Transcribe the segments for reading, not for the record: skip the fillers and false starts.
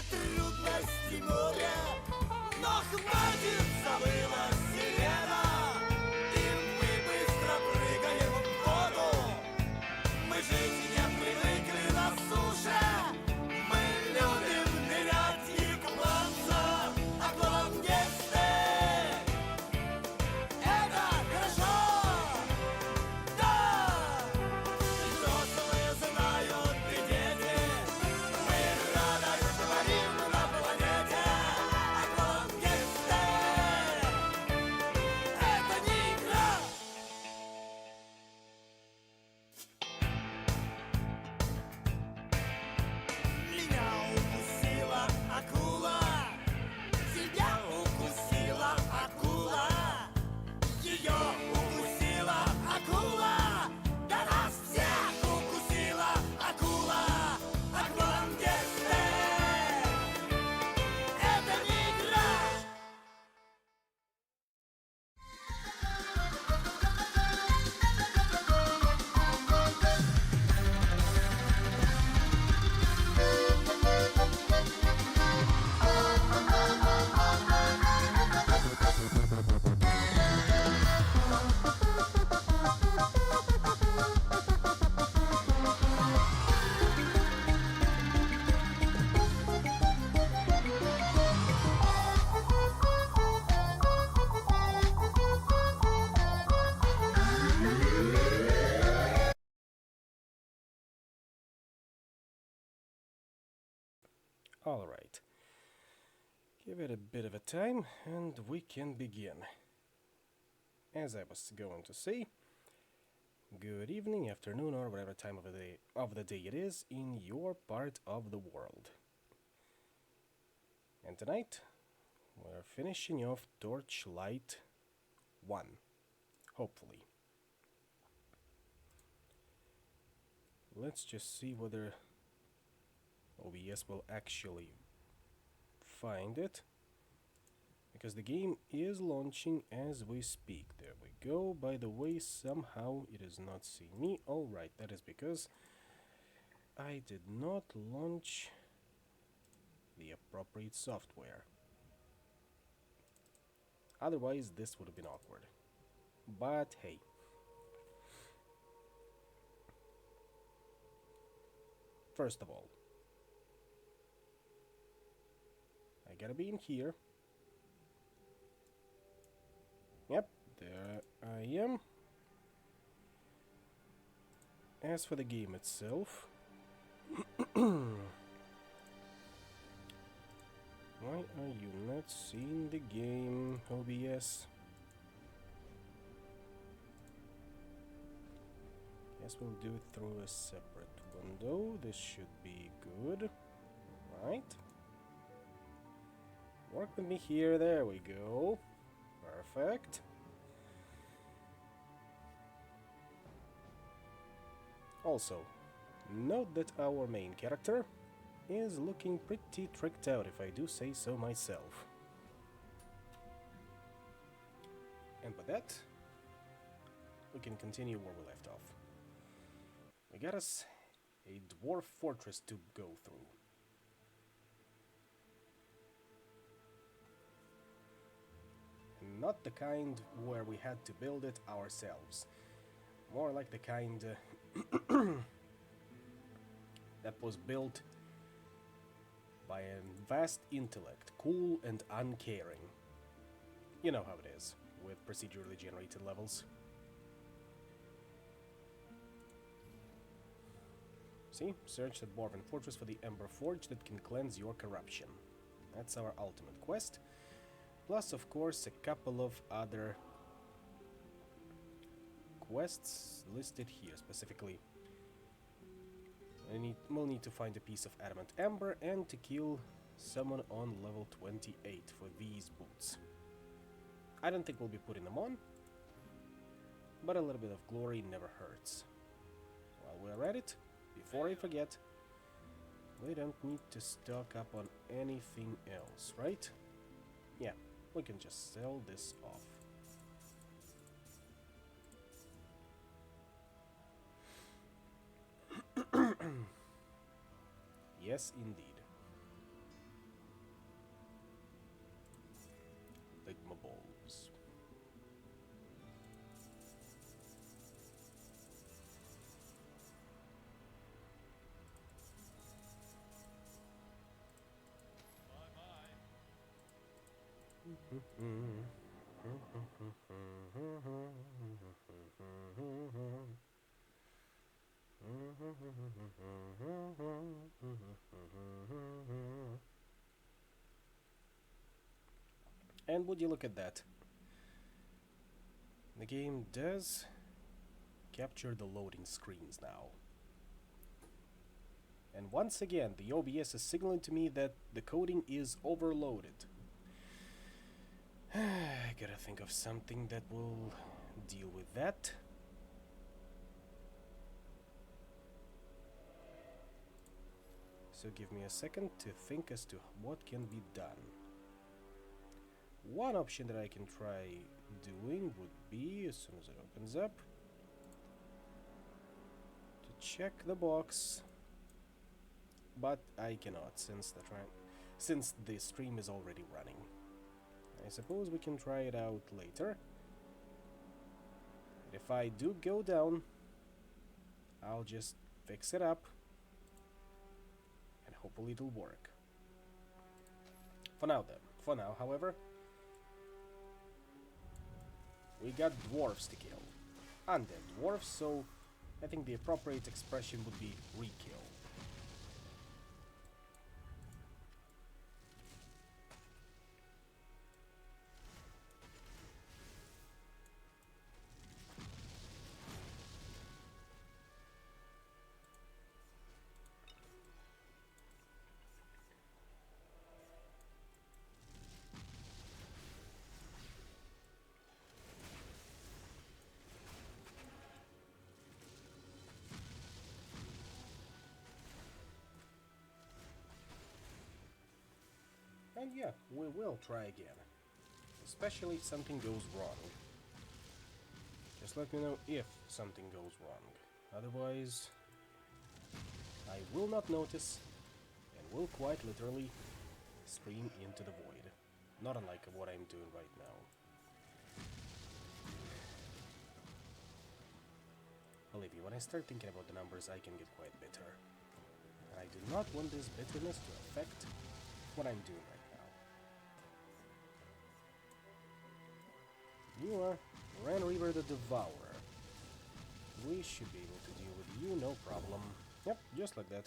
Трудности море, но хватит, завыла сирена, и мы быстро прыгаем в воду. Мы жить не привыкли на суше, мы любим нырять и купаться, аквалангисты. Это хорошо, да! Взрослые знают и дети, мы радость творим на планете. Аквалангисты, это не игра. Меня укусила акула, тебя укусила акула, ее укусила акула, да нас всех укусила акула. Аквалангисты, это не игра. Alright, give it a bit of a time and we can begin. As I was going to say, good evening, afternoon, or whatever time of the day it is in your part of the world. And tonight, we're finishing off Torchlight 1, hopefully. Let's just see whether OBS will actually find it, because the game is launching as we speak. There we go. By the way, somehow it is not seeing me. Alright, that is because I did not launch the appropriate software. Otherwise, this would have been awkward. But hey. First of all, I gotta be in here. Yep, there I am. As for the game itself, why are you not seeing the game, OBS? Guess we'll do it through a separate window. This should be good, right? Work with me here, there we go. Perfect. Also, note that our main character is looking pretty tricked out, if I do say so myself. And with that, we can continue where we left off. We got us a dwarf fortress to go through. Not the kind where we had to build it ourselves. More like the kind that was built by a vast intellect, cool and uncaring. You know how it is with procedurally generated levels. See? Search the Dwarven Fortress for the Ember Forge that can cleanse your corruption. That's our ultimate quest. Plus, of course, a couple of other quests listed here specifically. We'll need to find a piece of adamant amber and to kill someone on level 28 for these boots. I don't think we'll be putting them on, but a little bit of glory never hurts. While we're at it, before I forget, we don't need to stock up on anything else, right? Yeah, we can just sell this off. Yes, indeed. And would you look at that? The game does capture the loading screens now. And once again, the OBS is signaling to me that the coding is overloaded. I gotta think of something that will deal with that. So give me a second to think as to what can be done. One option that I can try doing would be, as soon as it opens up, to check the box. But I cannot, since the stream is already running. I suppose we can try it out later. If I do go down, I'll just fix it up, and hopefully it'll work. For now, however, we got dwarves to kill. Undead dwarves, so I think the appropriate expression would be re-kill. And yeah, we will try again. Especially if something goes wrong. Just let me know if something goes wrong. Otherwise, I will not notice and will quite literally scream into the void. Not unlike what I'm doing right now. Believe me, when I start thinking about the numbers, I can get quite bitter. And I do not want this bitterness to affect what I'm doing right now. You are Ran Reaver the Devourer. We should be able to deal with you, no problem. Yep, just like that.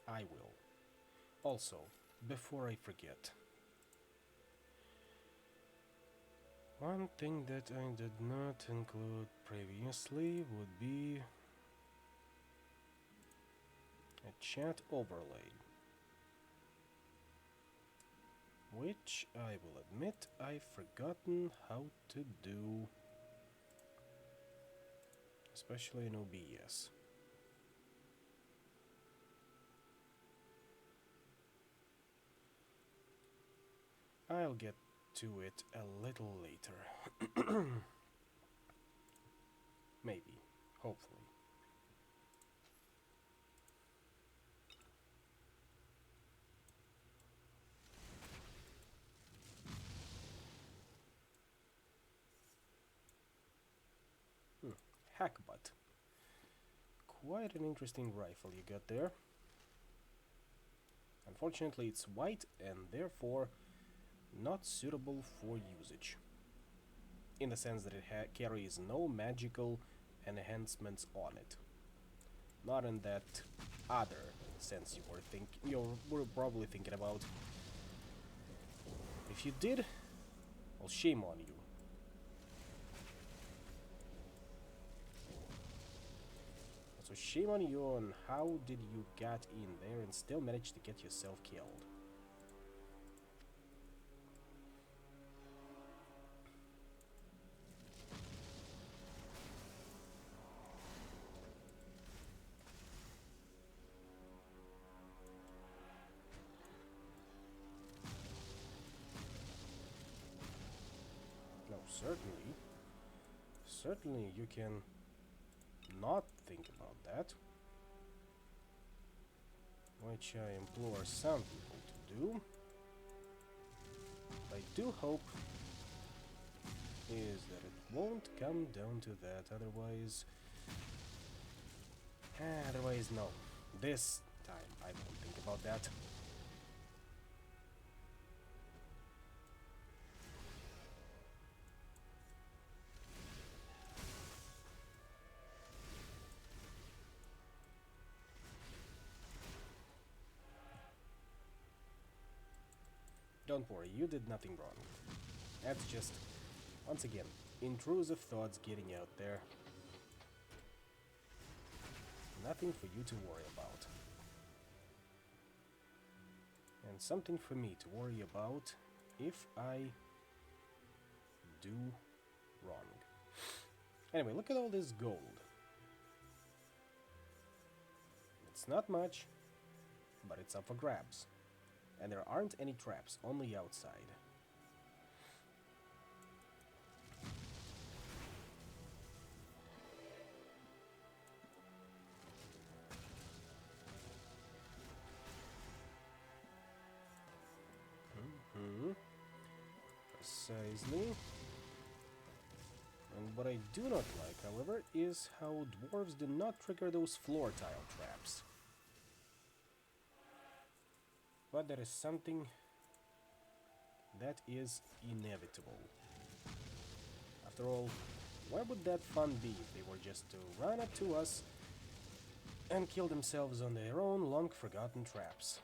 I will. Also, before I forget, one thing that I did not include previously would be a chat overlay, which I will admit I've forgotten how to do, especially in OBS. I'll get to it a little later. Maybe, hopefully. Hackbutt. Quite an interesting rifle you got there. Unfortunately, it's white and therefore not suitable for usage. In the sense that it carries no magical enhancements on it. Not in that other sense you were probably thinking about. If you did, well, shame on you. So shame on you on how did you get in there and still manage to get yourself killed. No, certainly you can not think about that, which I implore some people to do. I do hope is that it won't come down to that, otherwise Otherwise, no. This time I won't think about that. Don't worry, you did nothing wrong. That's just, once again, intrusive thoughts getting out there. Nothing for you to worry about. And something for me to worry about if I do wrong. Anyway, look at all this gold. It's not much, but it's up for grabs. And there aren't any traps, only outside. Precisely. And what I do not like, however, is how dwarves do not trigger those floor tile traps. But there is something that is inevitable. After all, where would that fun be if they were just to run up to us and kill themselves on their own long-forgotten traps?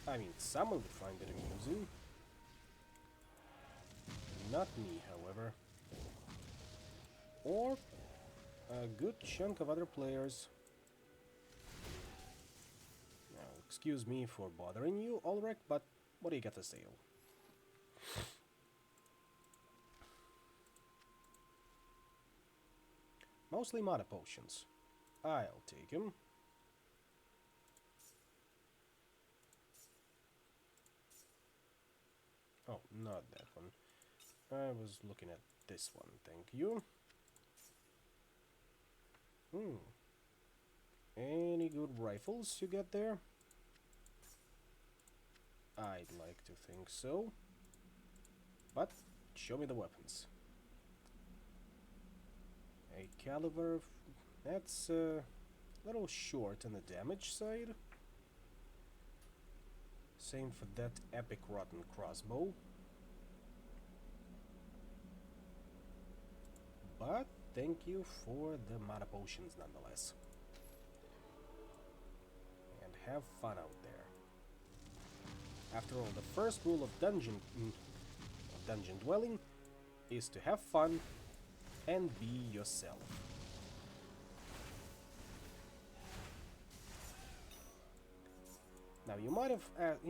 I mean, someone would find it amusing. Not me, however. Or a good chunk of other players. Now, excuse me for bothering you, Ulrich, but what do you got to say? Mostly mana potions. I'll take him. Oh, not that one. I was looking at this one, thank you. Any good rifles you got there? I'd like to think so. But, show me the weapons. A caliber, that's a little short on the damage side. Same for that epic rotten crossbow. But thank you for the mana potions nonetheless. And have fun out there. After all, the first rule of dungeon dwelling is to have fun and be yourself. Now you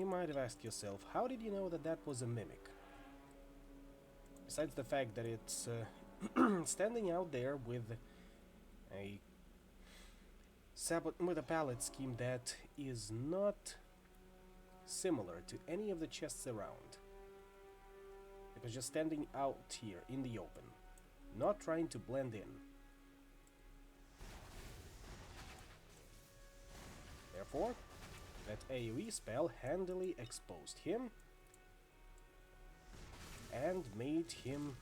might have asked yourself, how did you know that that was a mimic? Besides the fact that it's standing out there with a palette scheme that is not similar to any of the chests around. It was just standing out here in the open, not trying to blend in. Therefore, that AoE spell handily exposed him and made him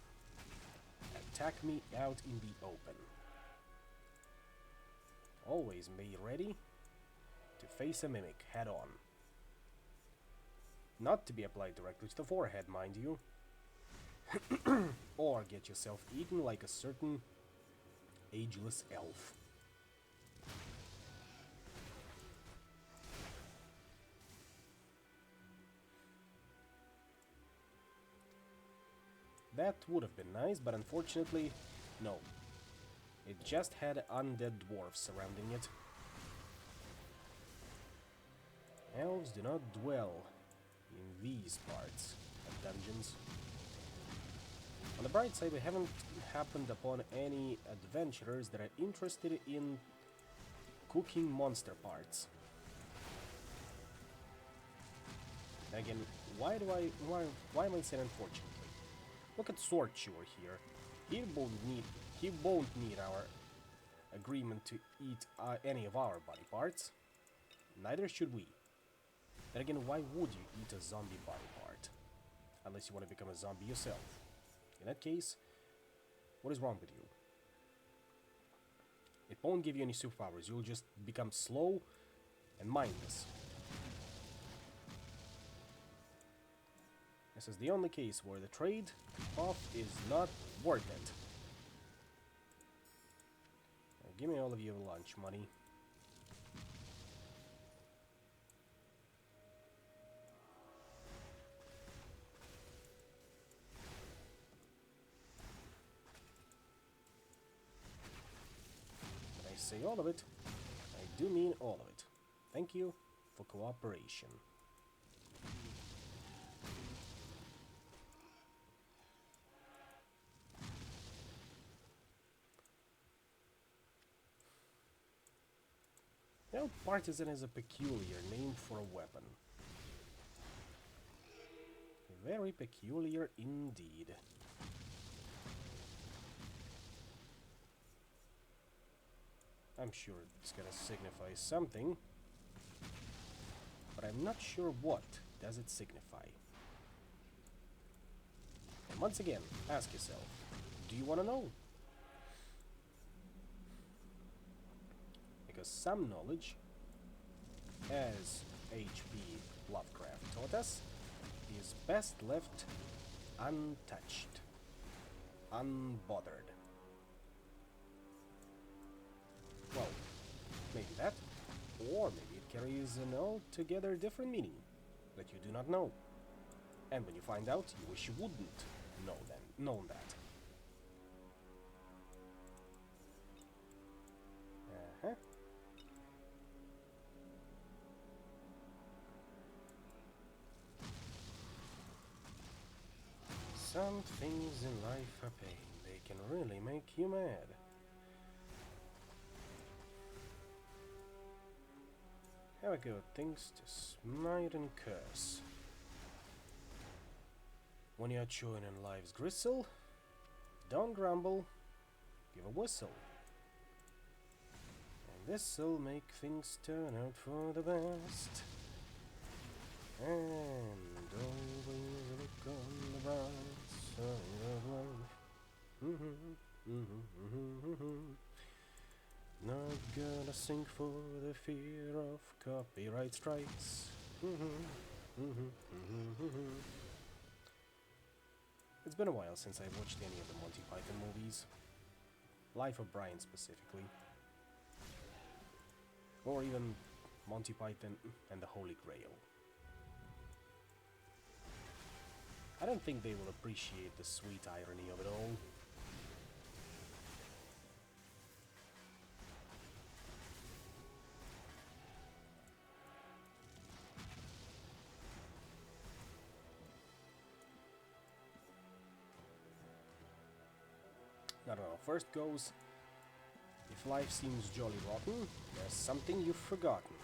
attack me out in the open. Always be ready to face a mimic head on. Not to be applied directly to the forehead, mind you. Or get yourself eaten like a certain ageless elf. That would have been nice, but unfortunately, no. It just had undead dwarves surrounding it. Elves do not dwell in these parts of dungeons. On the bright side, we haven't happened upon any adventurers that are interested in cooking monster parts. Again, why am I saying unfortunately? Look at Sword Chewer here. He won't need our agreement to eat any of our body parts. Neither should we. Then again, why would you eat a zombie body part? Unless you want to become a zombie yourself. In that case, what is wrong with you? It won't give you any superpowers, you'll just become slow and mindless. This is the only case where the trade-off is not worth it. Now, give me all of your lunch money. When I say all of it, I do mean all of it. Thank you for cooperation. Now, partisan is a peculiar name for a weapon. Very peculiar indeed. I'm sure it's gonna signify something, but I'm not sure what does it signify. And once again, ask yourself, do you want to know? Because some knowledge, as H.P. Lovecraft taught us, is best left untouched, unbothered. Well, maybe that, or maybe it carries an altogether different meaning that you do not know. And when you find out, you wish you wouldn't known that. Uh-huh. Some things in life are pain. They can really make you mad. Here we go, things to smite and curse. When you're chewing on life's gristle, don't grumble, give a whistle. And this'll make things turn out for the best. And always look on the bright side of life. Not gonna sink for the fear of copyright strikes. It's been a while since I watched any of the Monty Python movies. Life of Brian specifically. Or even Monty Python and the Holy Grail. I don't think they will appreciate the sweet irony of it all. I don't know, first goes, if life seems jolly rotten, there's something you've forgotten.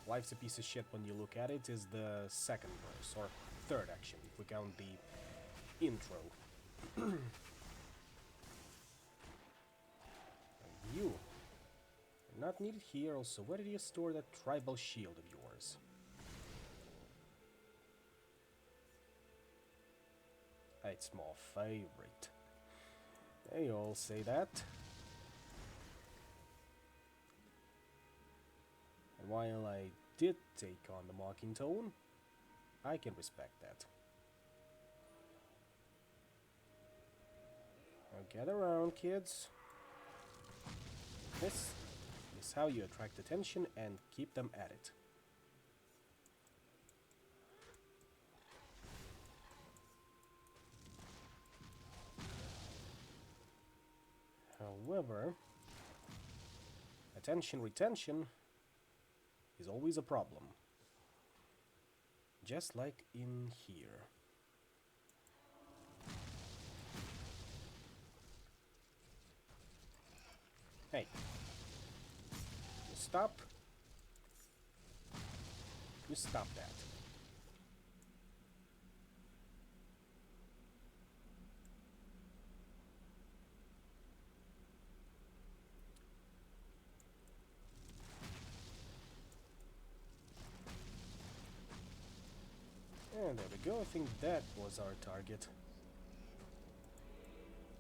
Life's a piece of shit when you look at it is the second verse, or third actually, if we count the intro. You. You're not needed here, also where did you store that tribal shield of yours? It's my favorite. They all say that. And while I did take on the mocking tone, I can respect that. Now get around, kids. This is how you attract attention and keep them at it. However, attention retention is always a problem. Just like in here. Hey. You stop. You stop that. And there we go, I think that was our target.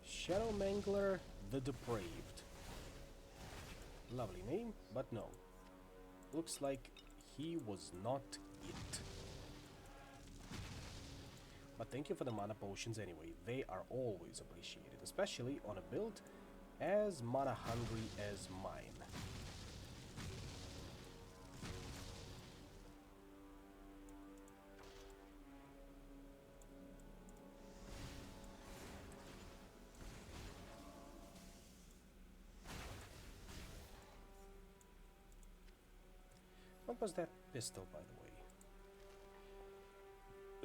Shadow Mangler the Depraved. Lovely name, but no. Looks like he was not it. But thank you for the mana potions anyway, they are always appreciated, especially on a build as mana hungry as mine. What was that pistol, by the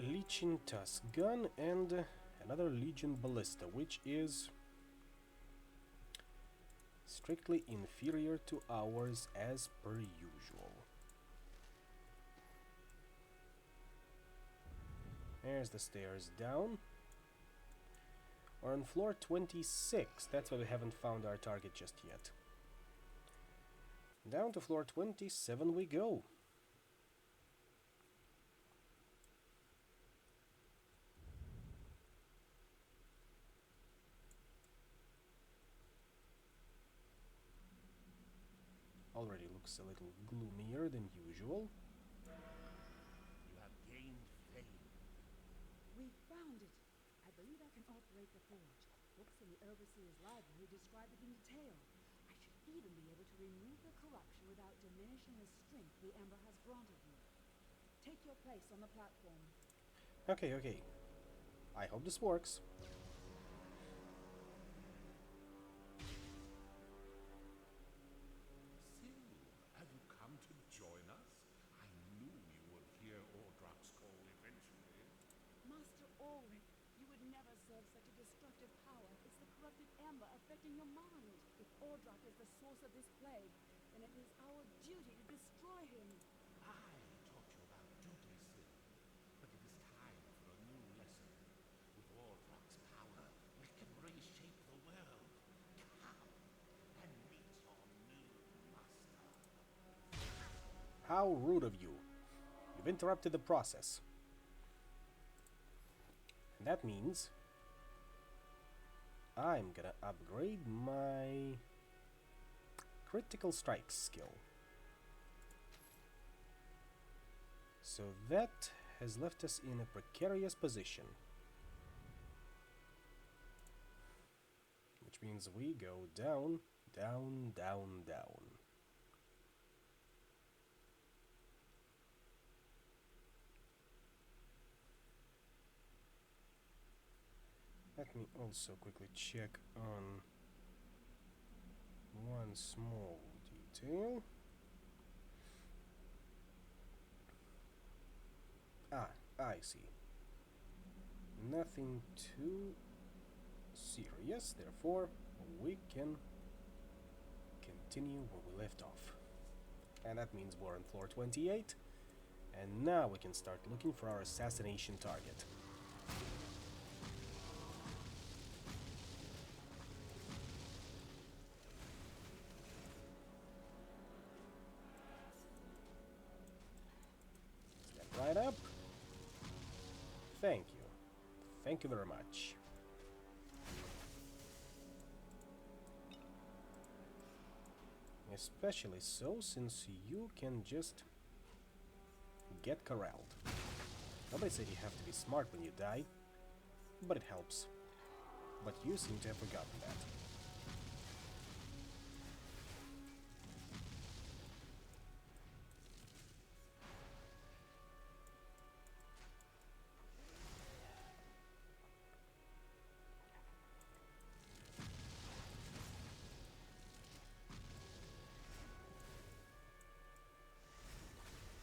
way? Legion Tusk Gun and another Legion Ballista, which is strictly inferior to ours as per usual. There's the stairs down. We're on floor 26, that's why we haven't found our target just yet. Down to floor 27 we go. Already looks a little gloomier than usual. You have gained fame. We found it. I believe I can operate the forge. Books in the Overseer's library describe it in detail. I should even be able to remove the corruption without diminishing the strength the Ember has granted me. Take your place on the platform. Okay, okay. I hope this works. So, have you come to join us? I knew you would hear Ordrak's call eventually. Master Ulrich, you would never serve such a destructive power. It's the corrupted Ember affecting your mind. If Ordrak is the source of this plague, then it is our duty to destroy him. I taught you about duty, Sil, but it is time for a new lesson. With Ordrak's power, we can reshape the world. Come and meet your new master. How rude of you. You've interrupted the process. And that means I'm gonna upgrade my critical strike skill. So that has left us in a precarious position. Which means we go down, down, down, down. Let me also quickly check on one small detail. Ah, I see. Nothing too serious, therefore we can continue where we left off. And that means we're on floor 28, and now we can start looking for our assassination target. Step right up. Thank you. Thank you very much. Especially so, since you can just get corralled. Nobody said you have to be smart when you die, but it helps. But you seem to have forgotten that.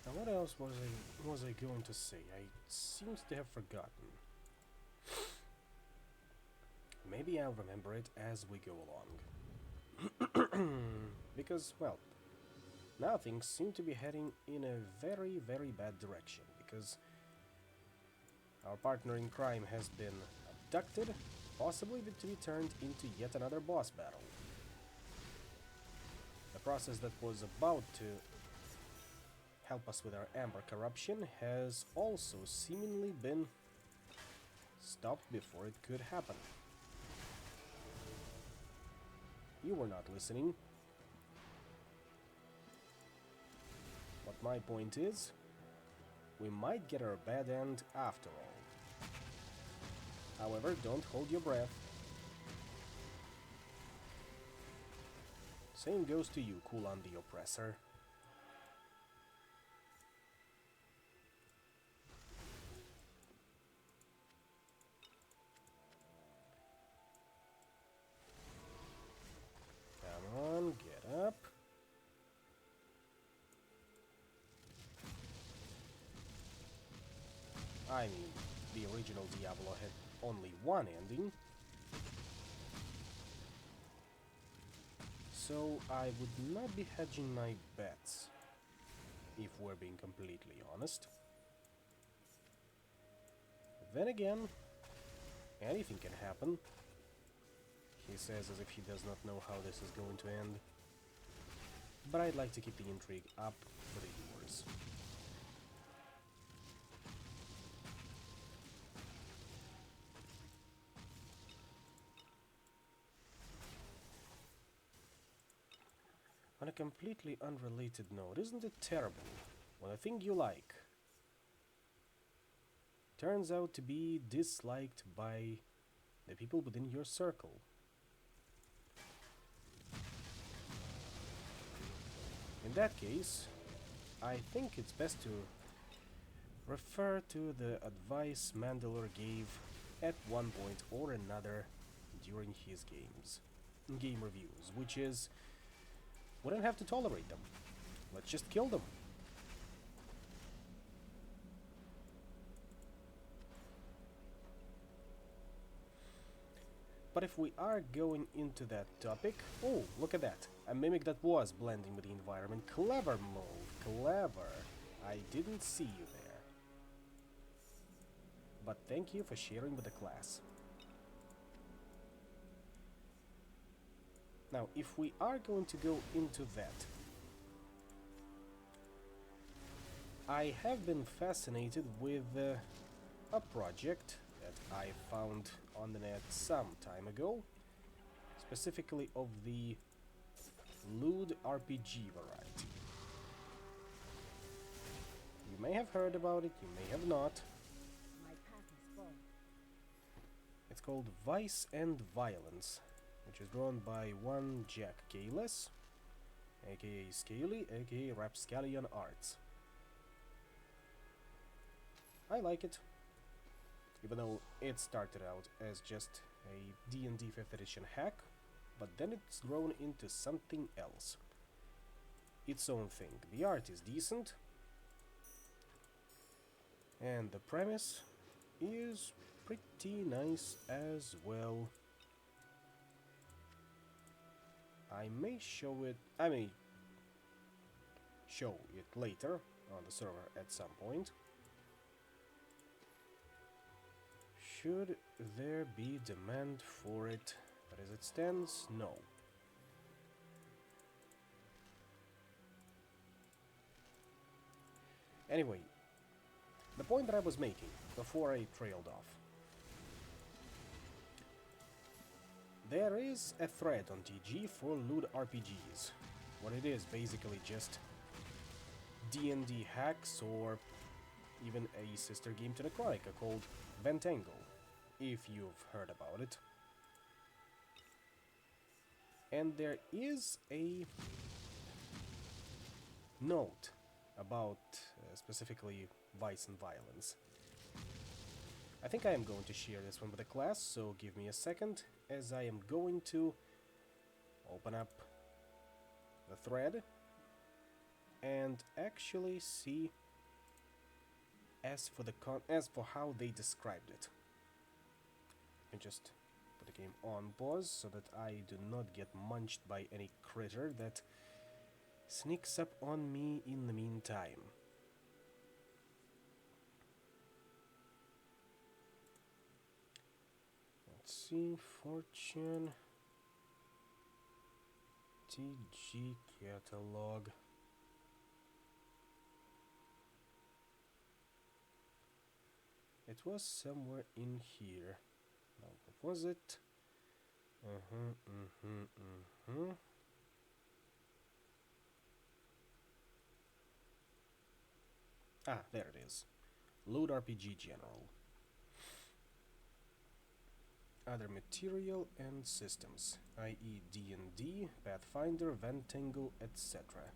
Now what else was I going to say? I seem to have forgotten. Maybe I'll remember it as we go along. Because, well, now things seem to be heading in a very, very bad direction, because our partner in crime has been abducted, possibly to be turned into yet another boss battle. The process that was about to help us with our amber corruption has also seemingly been stopped before it could happen. You were not listening. But my point is, we might get our bad end after all. However, don't hold your breath. Same goes to you, Kulan the Oppressor. Come on, get up. I mean, the original Diablo had only one ending. So I would not be hedging my bets, if we're being completely honest. Then again, anything can happen. He says as if he does not know how this is going to end. But I'd like to keep the intrigue up for the viewers. On a completely unrelated note, isn't it terrible when a thing you like turns out to be disliked by the people within your circle? In that case, I think it's best to refer to the advice Mandalore gave at one point or another during his game reviews, which is, we don't have to tolerate them. Let's just kill them. But if we are going into that topic... Oh, look at that. A mimic that was blending with the environment. Clever move. Clever. I didn't see you there. But thank you for sharing with the class. Now, if we are going to go into that, I have been fascinated with a project that I found on the net some time ago, specifically of the lewd RPG variety. You may have heard about it, you may have not. My path is full. It's called Vice and Violence, which is drawn by one Jack Kalis, aka Scaly, aka Rapscallion Arts. I like it, even though it started out as just a D&D 5th edition hack, but then it's grown into something else. Its own thing. The art is decent, and the premise is pretty nice as well. I may show it later on the server at some point. Should there be demand for it? But as it stands, no. Anyway, the point that I was making before I trailed off. There is a thread on TG for lewd RPGs. What it is, basically just D&D hacks, or even a sister game to Necronica called Ventangle, if you've heard about it. And there is a note about specifically Vice and Violence. I think I am going to share this one with the class, so give me a second, as I am going to open up the thread and actually see as for how they described it. And just put the game on pause so that I do not get munched by any critter that sneaks up on me in the meantime. Let's see, Fortune, TG catalog. It was somewhere in here. Now, what was it? Ah, there it is. Load RPG General. Other material and systems, i.e. D&D, Pathfinder, Ventangle, etc.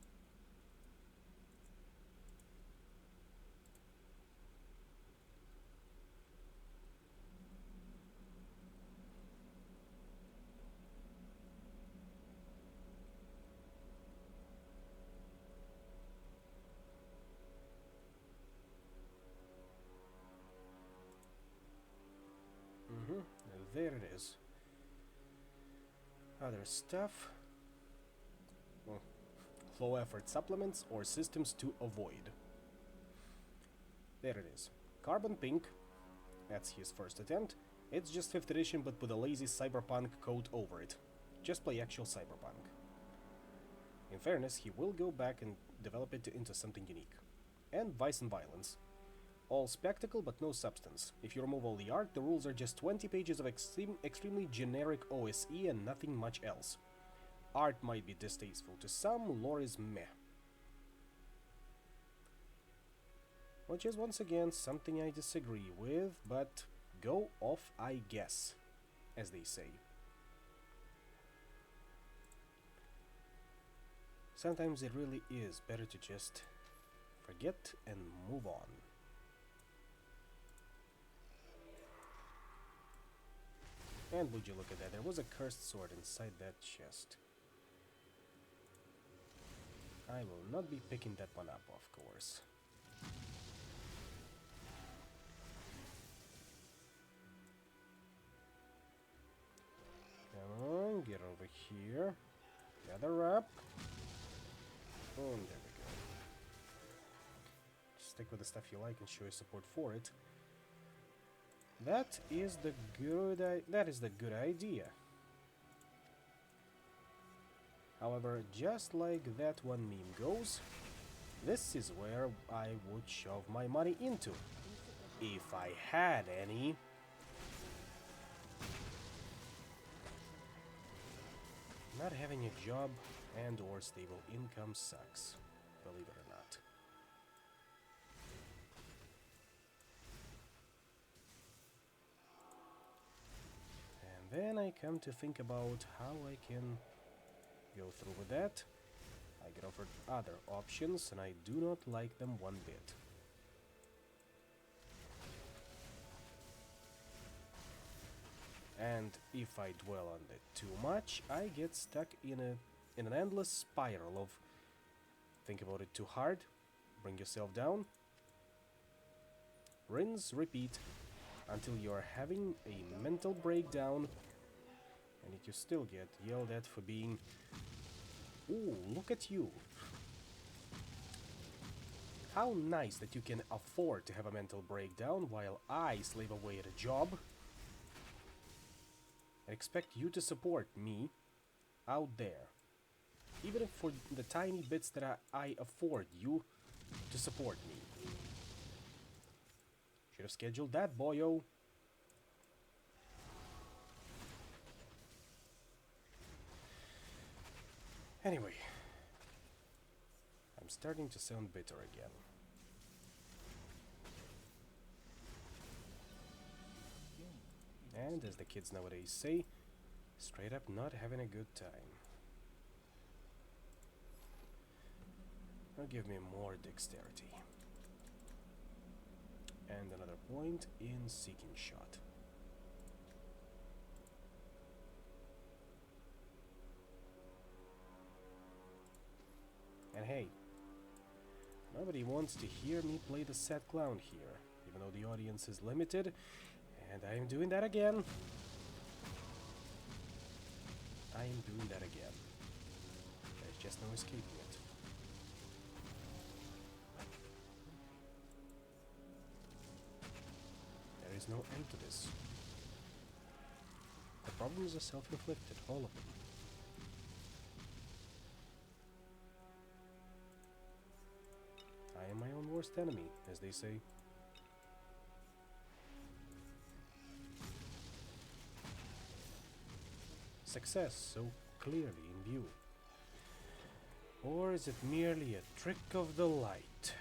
There it is. Other stuff. Well, low effort supplements or systems to avoid. There it is. Carbon Pink. That's his first attempt. It's just 5th edition but with a lazy cyberpunk coat over it. Just play actual cyberpunk. In fairness, he will go back and develop it into something unique. And Vice and Violence. All spectacle but no substance. If you remove all the art, the rules are just 20 pages of extremely generic OSE and nothing much else. Art might be distasteful to some, lore is meh. Which is once again something I disagree with, but go off I guess, as they say. Sometimes it really is better to just forget and move on. And would you look at that, there was a cursed sword inside that chest. I will not be picking that one up, of course. Come on, get over here. Gather up. Boom, there we go. Stick with the stuff you like and show your support for it. That is the good idea. However, just like that one meme goes, this is where I would shove my money into, if I had any. Not having a job and or stable income sucks, believe it or not. Then I come to think about how I can go through with that. I get offered other options and I do not like them one bit. And if I dwell on it too much, I get stuck in an endless spiral of think about it too hard, bring yourself down, rinse, repeat, until you're having a mental breakdown and you still get yelled at for being, ooh, look at you. How nice that you can afford to have a mental breakdown while I slave away at a job. I expect you to support me out there. Even if for the tiny bits that I afford you to support me. Should have scheduled that, boyo. Anyway, I'm starting to sound bitter again. And as the kids nowadays say, straight up not having a good time. Now give me more dexterity. And another point in seeking shot. And hey, nobody wants to hear me play the sad clown here, even though the audience is limited, and I am doing that again. I am doing that again. There's just no escaping it. There is no end to this. The problems are self-inflicted, all of them. I am my own worst enemy, as they say. success so clearly in view? Or is it merely a trick of the light?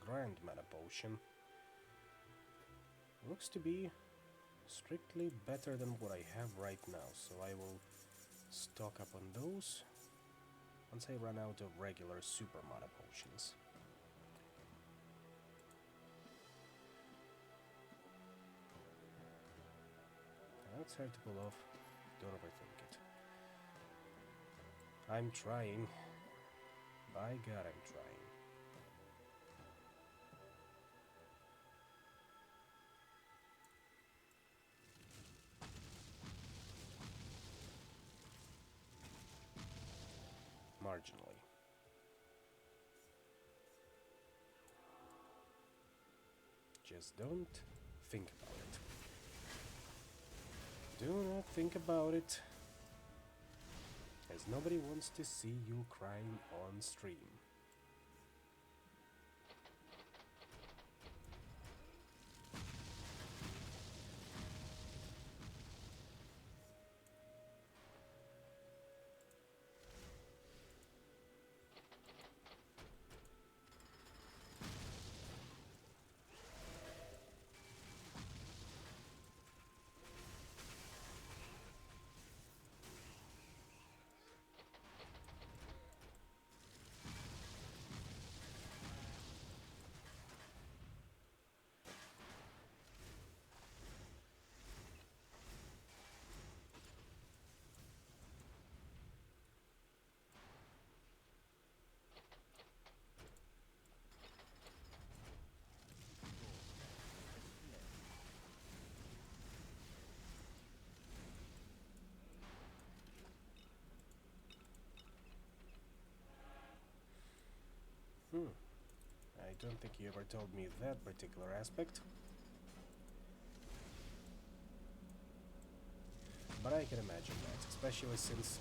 Grand mana potion. Looks to be strictly better than what I have right now, so I will stock up on those once I run out of regular super mana potions. That's hard to pull off. Don't overthink it. I'm trying. By God, I'm trying. Marginally. Just don't think about it. Do not think about it, as nobody wants to see you crying on stream. I don't think you ever told me that particular aspect. But I can imagine that, especially since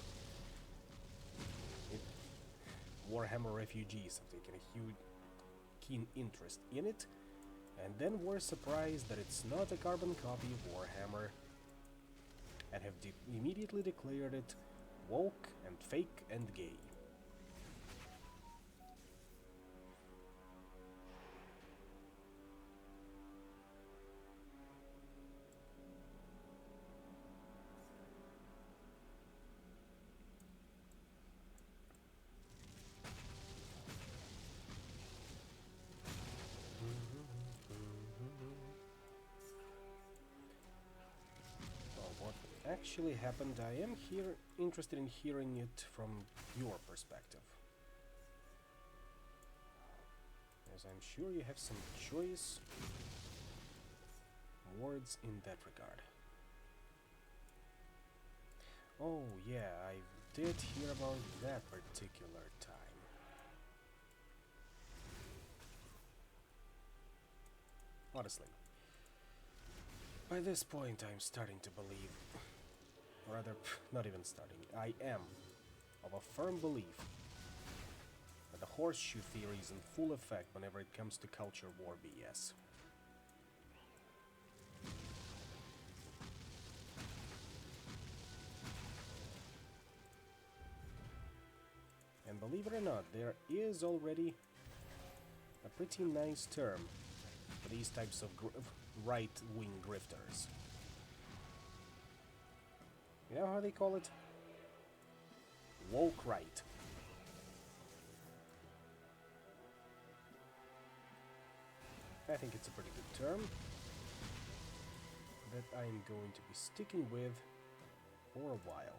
Warhammer Refugees have taken a huge, keen interest in it, and then were surprised that it's not a carbon copy of Warhammer, and have immediately declared it woke and fake and gay. Actually happened, I am here interested in hearing it from your perspective, as I'm sure you have some choice words in that regard. Oh yeah, I did hear about that particular time. Honestly, by this point I'm starting to believe, rather, not even starting, I am of a firm belief that the horseshoe theory is in full effect whenever it comes to culture war BS. And believe it or not, there is already a pretty nice term for these types of right-wing grifters. You know how they call it? Woke right. I think it's a pretty good term that I'm going to be sticking with for a while.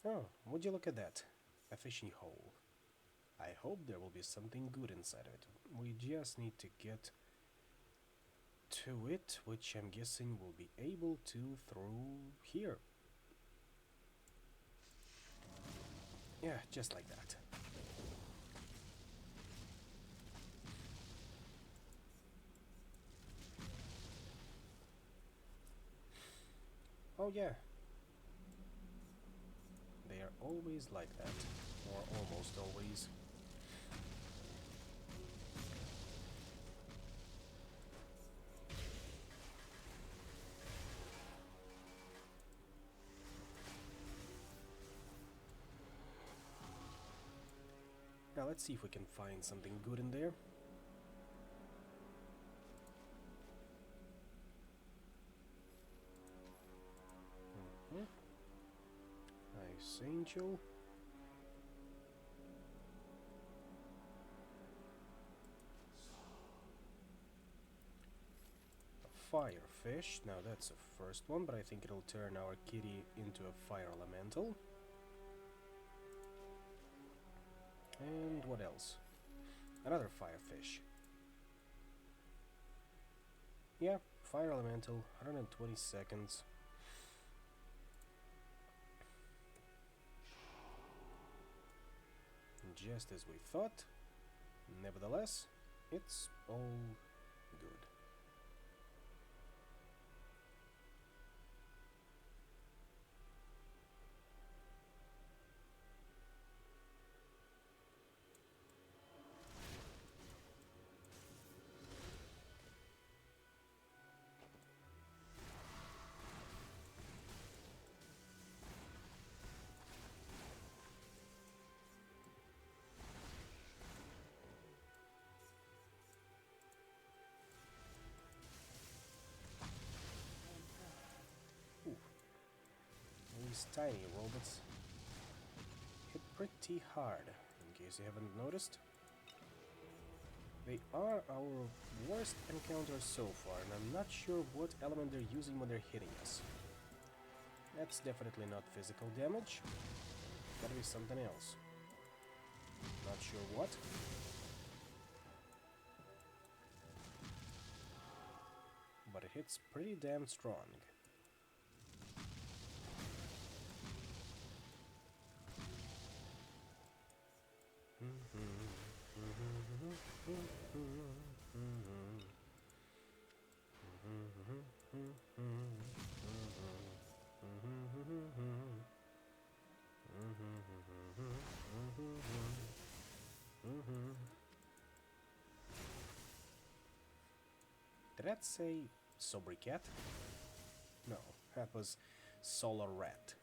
Oh, would you look at that? A fishing hole. I hope there will be something good inside of it. We just need to get to it, which I'm guessing we'll be able to through here. Yeah, just like that. Oh yeah. They are always like that. Or almost always. Now let's see if we can find something good in there. Nice angel. A firefish. Now that's a first one, but I think it'll turn our kitty into a fire elemental. And what else? Another firefish. Yeah, fire elemental, 120 seconds. Just as we thought. Nevertheless, it's all good. These tiny robots hit pretty hard, in case you haven't noticed. They are our worst encounters so far, and I'm not sure what element they're using when they're hitting us. That's definitely not physical damage. Gotta be something else. Not sure what. But it hits pretty damn strong. Did that say sobriquet? No, that was solar rat.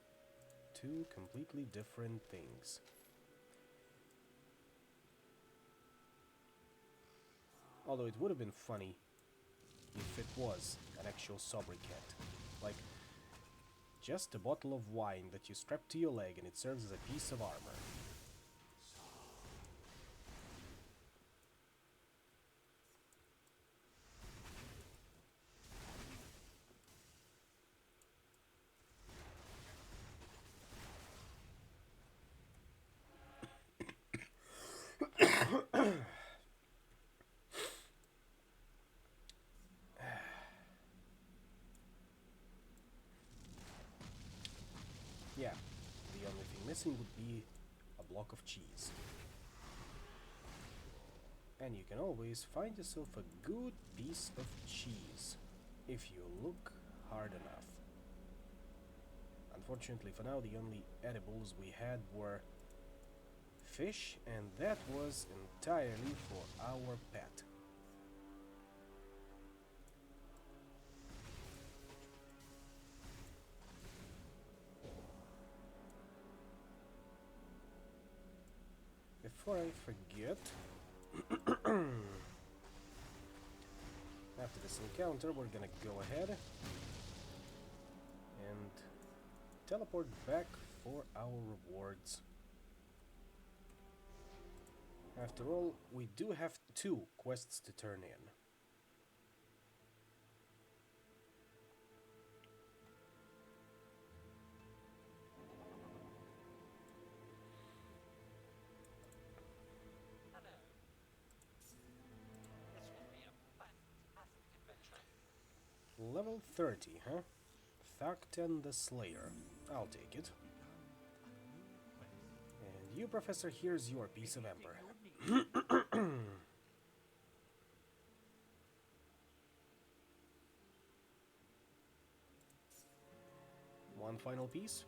Two completely different things. Although it would have been funny if it was an actual sobriquet. Like, just a bottle of wine that you strap to your leg and it serves as a piece of armor. Yeah, the only thing missing would be a block of cheese. And you can always find yourself a good piece of cheese, if you look hard enough. Unfortunately for now, the only edibles we had were fish, and that was entirely for our pet. Before I forget, after this encounter, we're gonna go ahead and teleport back for our rewards. After all, we do have 2 quests to turn in. Level 30, huh? Thakten the Slayer. I'll take it. And you, Professor, here's your piece of Ember. One final piece.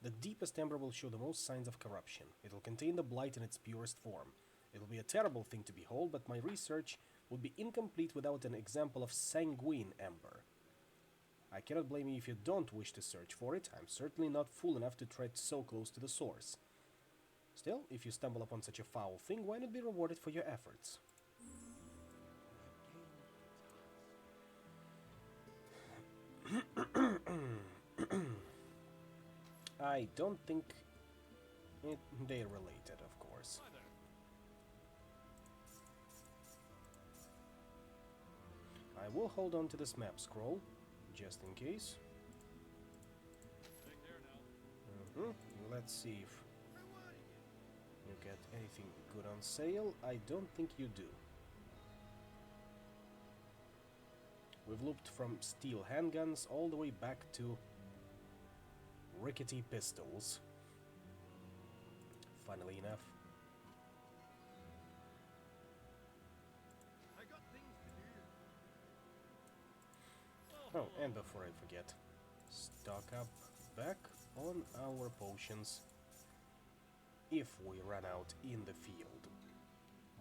The deepest ember will show the most signs of corruption. It will contain the blight in its purest form. It will be a terrible thing to behold, but my research would be incomplete without an example of sanguine ember. I cannot blame you if you don't wish to search for it. I'm certainly not fool enough to tread so close to the source. Still, if you stumble upon such a foul thing, why not be rewarded for your efforts? I don't think they're related, of course. I will hold on to this map scroll, just in case. Let's see if you get anything good on sale. I don't think you do. We've looped from steel handguns all the way back to rickety pistols. Funnily enough. I got things to do. Oh, and before I forget, stock up back on our potions if we run out in the field.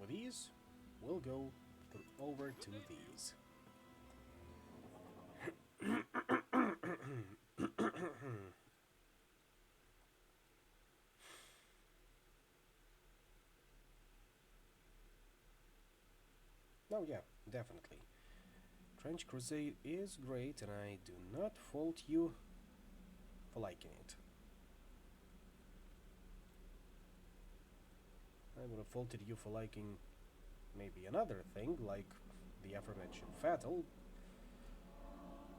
With these, we'll go over to these. Oh yeah, definitely. Trench Crusade is great, and I do not fault you for liking it. I would have faulted you for liking maybe another thing, like the aforementioned Fatal,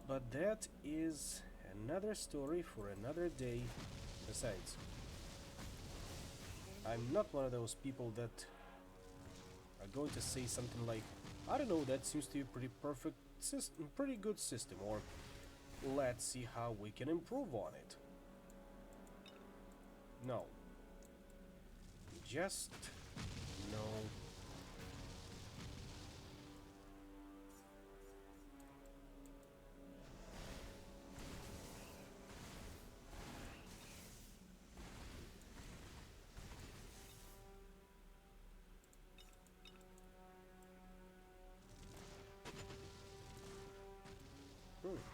but that is another story for another day. Besides, I'm not one of those people that are going to say something like, I don't know, that seems to be a pretty good system, or let's see how we can improve on it. No. Just no.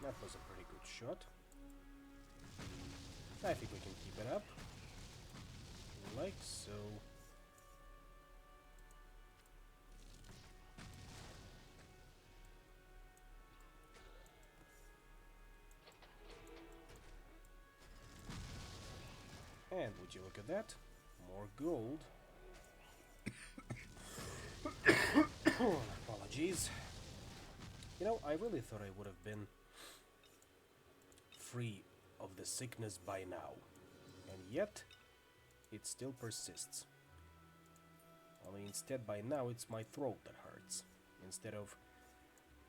That was a pretty good shot. I think we can keep it up. Like so. And would you look at that? More gold. Apologies. You know, I really thought I would have been free of the sickness by now, and yet it still persists. Only instead by now it's my throat that hurts, instead of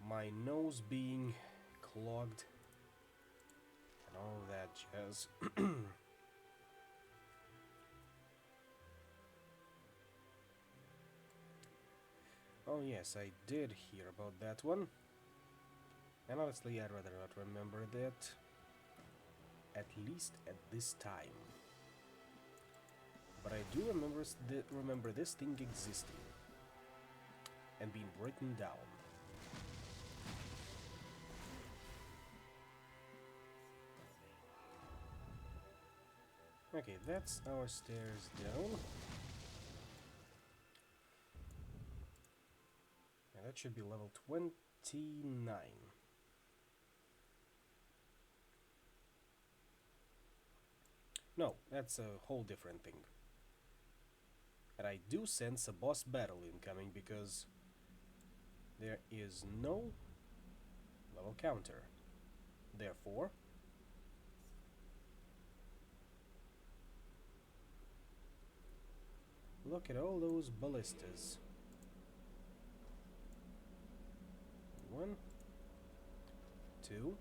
my nose being clogged and all that jazz. Oh yes, I did hear about that one, and honestly I'd rather not remember that. At least at this time. But I do remember this thing existing and being written down. Okay, that's our stairs down. And that should be level 29. No, that's a whole different thing. And I do sense a boss battle incoming because there is no level counter. Therefore, look at all those ballistas. 1, 2.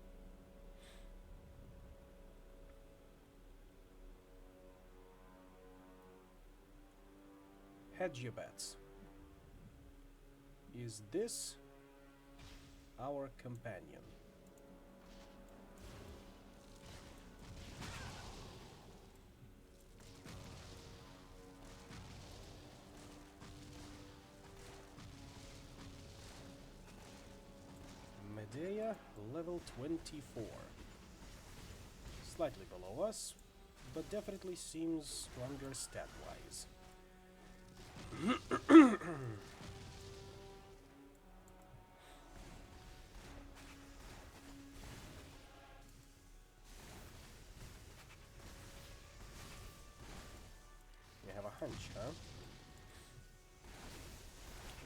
Hedge your bets. Is this our companion? Medea, level 24. Slightly below us, but definitely seems stronger stat-wise. You have a hunch, huh?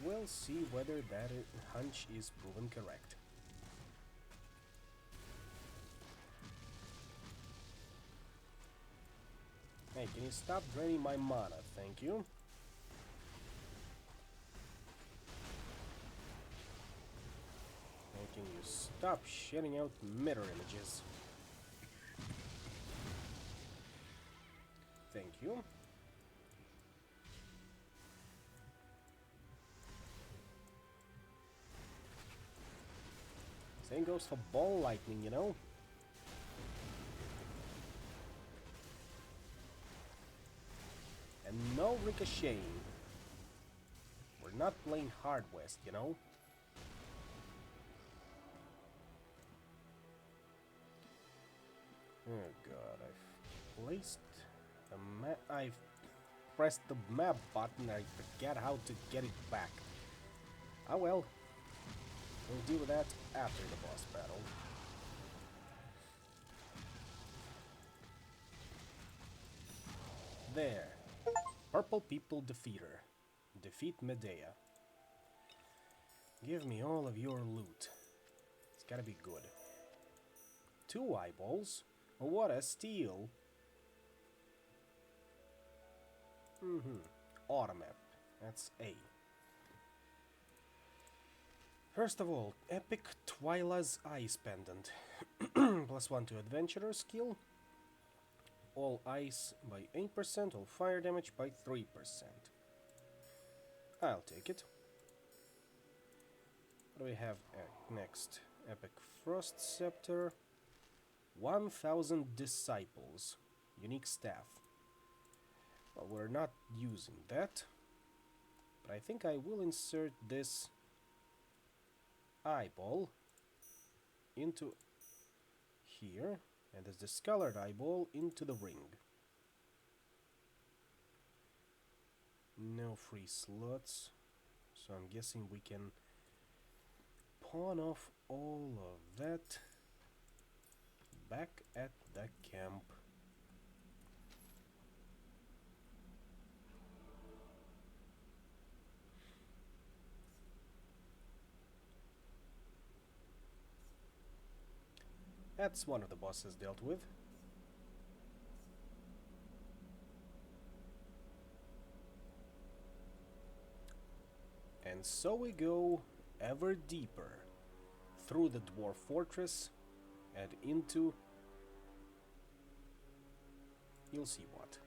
We'll see whether that hunch is proven correct. Hey, can you stop draining my mana? Thank you. And can you stop shitting out mirror images? Thank you. Same goes for ball lightning, you know? And no ricocheting. We're not playing Hard West, you know? Oh god, I've placed a map. I've pressed the map button, I forget how to get it back. Ah well. We'll deal with that after the boss battle. There. Purple People Defeater. Defeat Medea. Give me all of your loot. It's gotta be good. 2 eyeballs? What a steal! Automap. That's A. First of all, Epic Twyla's Ice Pendant. +1 to Adventurer skill. All ice by 8%, all fire damage by 3%. I'll take it. What do we have next? Epic Frost Scepter. 1000 Disciples. Unique staff. Well, we're not using that. But I think I will insert this eyeball into here. And this discolored eyeball into the ring. No free slots. So I'm guessing we can pawn off all of that back at the camp. That's one of the bosses dealt with. And so we go ever deeper through the dwarf fortress and into... you'll see what.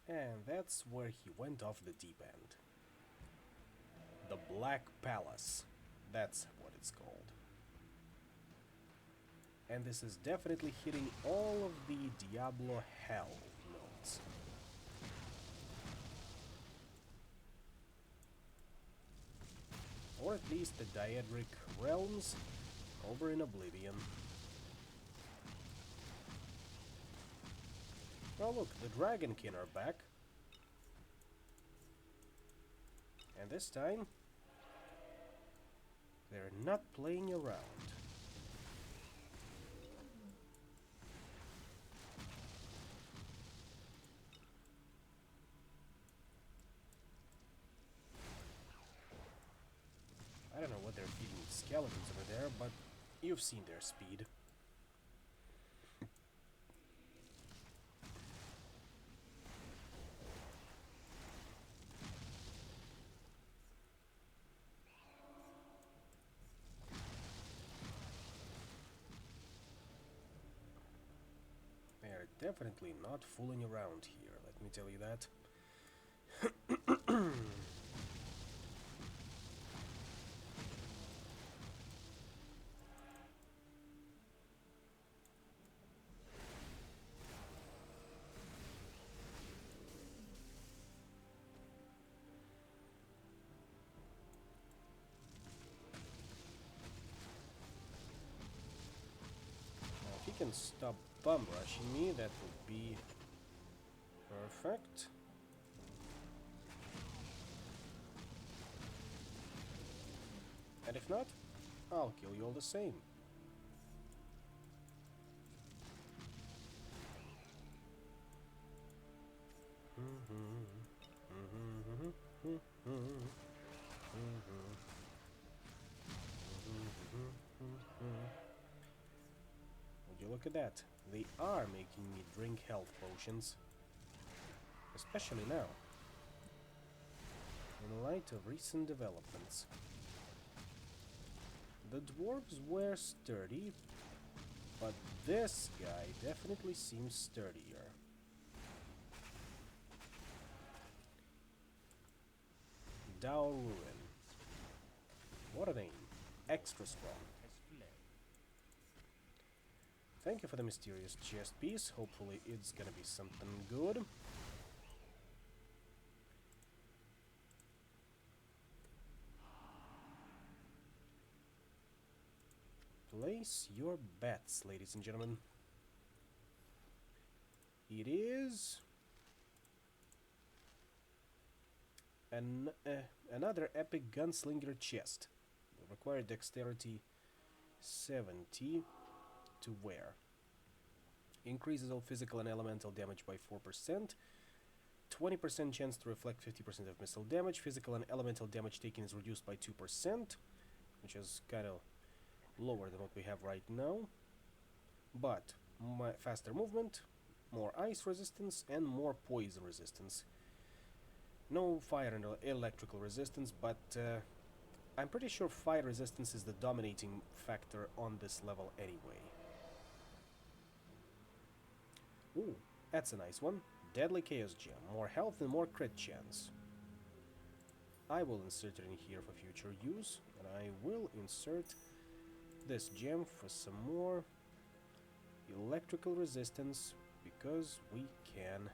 And that's where he went off the deep end. The Black Palace. That's what it's called. And this is definitely hitting all of the Diablo hell notes. Or at least the Daedric realms over in Oblivion. Oh look, the Dragonkin are back. And this time, they're not playing around. I don't know what they're feeding skeletons over there, but you've seen their speed. They're definitely not fooling around here, let me tell you that. Now, if he can stop bum rushing me, that would be perfect. And if not, I'll kill you all the same. Would you look at that? They are making me drink health potions. Especially now. In light of recent developments. The dwarves were sturdy, but this guy definitely seems sturdier. Dao Ruin. What a name. Extra strong. Has fled. Thank you for the mysterious chest piece. Hopefully it's gonna be something good. Place your bets, ladies and gentlemen. It is another epic gunslinger chest. Required dexterity 70 to wear. Increases all physical and elemental damage by 4%. 20% chance to reflect 50% of missile damage. Physical and elemental damage taken is reduced by 2%, which is kind of lower than what we have right now. But faster movement, more ice resistance, and more poison resistance. No fire and electrical resistance, but I'm pretty sure fire resistance is the dominating factor on this level anyway. Ooh, that's a nice one. Deadly Chaos Gem. More health and more crit chance. I will insert it in here for future use, and I will insert this gem for some more electrical resistance, because we can.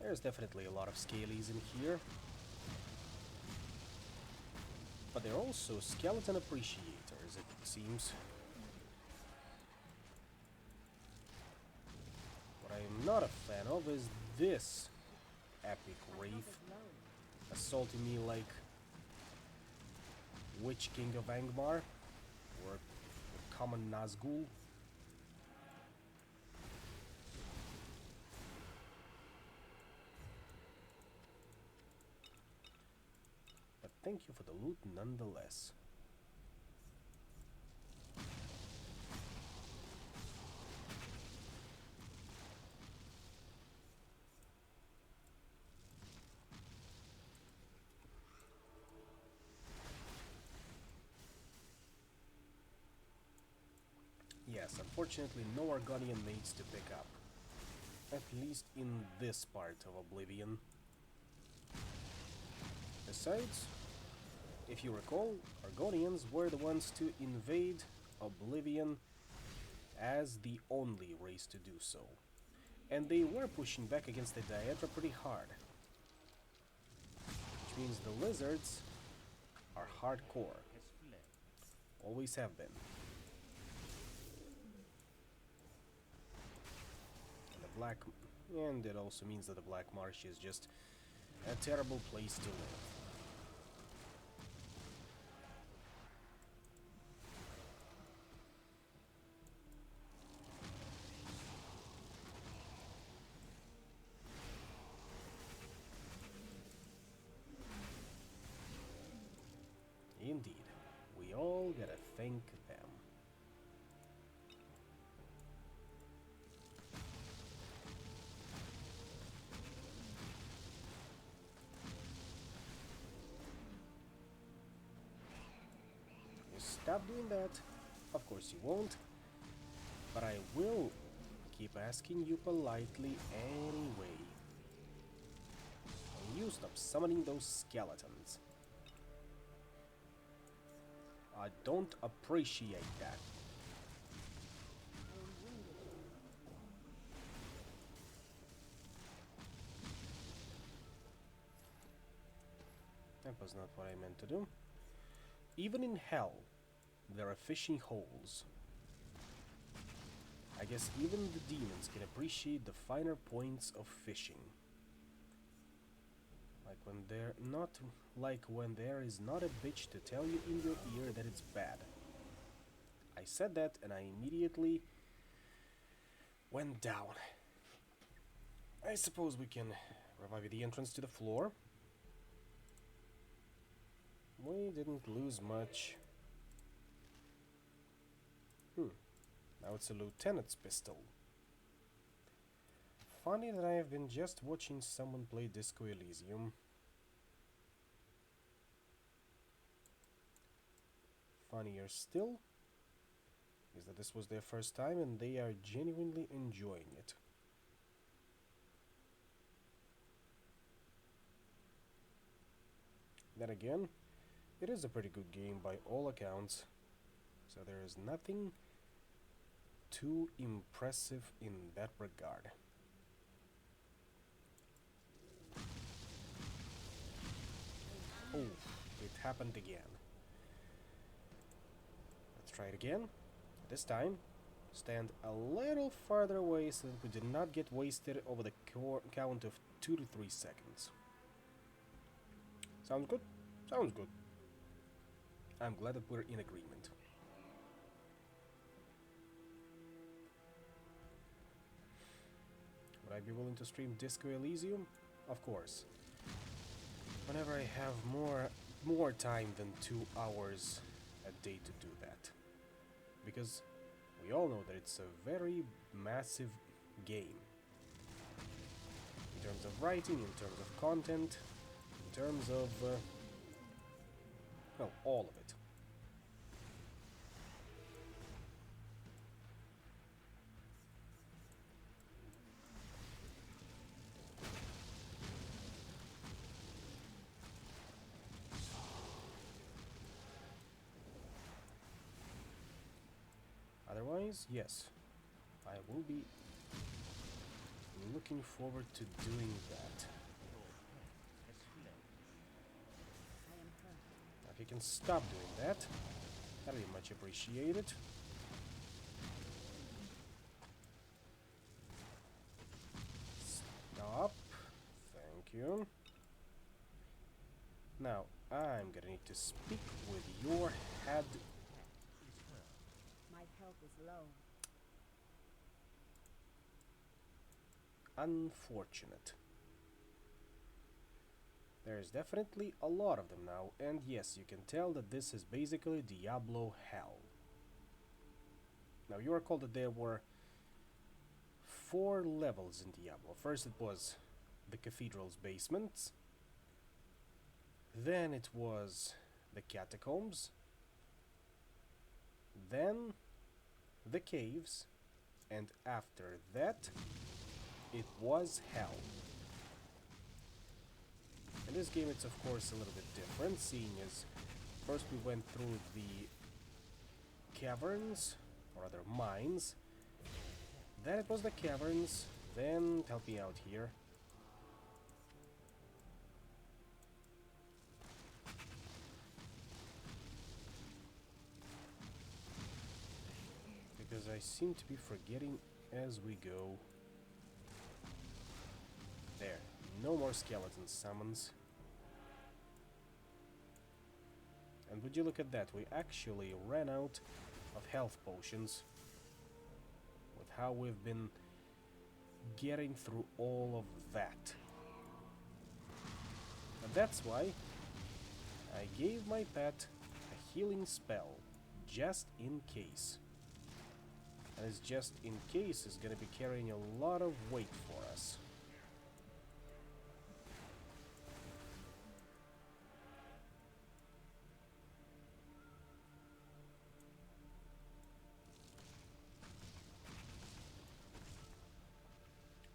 There's definitely a lot of scalies in here. But they're also skeleton appreciators, it seems. What I'm not a fan of is this epic wraith assaulting me like Witch King of Angmar or common Nazgul. Thank you for the loot nonetheless. yes, unfortunately no Argonian mates to pick up. At least in this part of Oblivion. Besides, if you recall, Argonians were the ones to invade Oblivion as the only race to do so. And they were pushing back against the Daedra pretty hard. Which means the lizards are hardcore. Has fled. Always have been. And it also means that the Black Marsh is just a terrible place to live. Indeed, we all gotta thank them. You stop doing that? Of course you won't. But I will keep asking you politely anyway. And you stop summoning those skeletons. I don't appreciate that. That was not what I meant to do. Even in hell, there are fishing holes. I guess even the demons can appreciate the finer points of fishing. Like when there is not a bitch to tell you in your ear that it's bad. I said that and I immediately went down. I suppose we can revive the entrance to the floor. We didn't lose much. Now it's a lieutenant's pistol. Funny that I have been just watching someone play Disco Elysium. Funnier still is that this was their first time and they are genuinely enjoying it. Then again, it is a pretty good game by all accounts, so there is nothing too impressive in that regard. Oh, it happened again. Let's try it again. This time, stand a little farther away so that we do not get wasted over the count of 2 to 3 seconds. Sounds good? Sounds good. I'm glad that we're in agreement. Would I be willing to stream Disco Elysium? Of course. Whenever I have more time than 2 hours a day to do that. Because we all know that it's a very massive game. In terms of writing, in terms of content, in terms of... well, all of it. Otherwise, yes, I will be looking forward to doing that. If you can stop doing that, that'd be much appreciated. Stop. Thank you. Now, I'm gonna need to speak with your head. My health is low. Unfortunate. There's definitely a lot of them now, and yes, you can tell that this is basically Diablo Hell. Now, you recall that there were 4 levels in Diablo. First it was the cathedral's basements, then it was the catacombs, then the caves, and after that, it was hell. In this game, it's of course a little bit different, seeing as first we went through the caverns, or rather mines, then it was the caverns, then help me out here. Because I seem to be forgetting as we go. There, no more skeleton summons. And would you look at that, we actually ran out of health potions with how we've been getting through all of that. And that's why I gave my pet a healing spell, just in case. And it's just in case is gonna be carrying a lot of weight for us.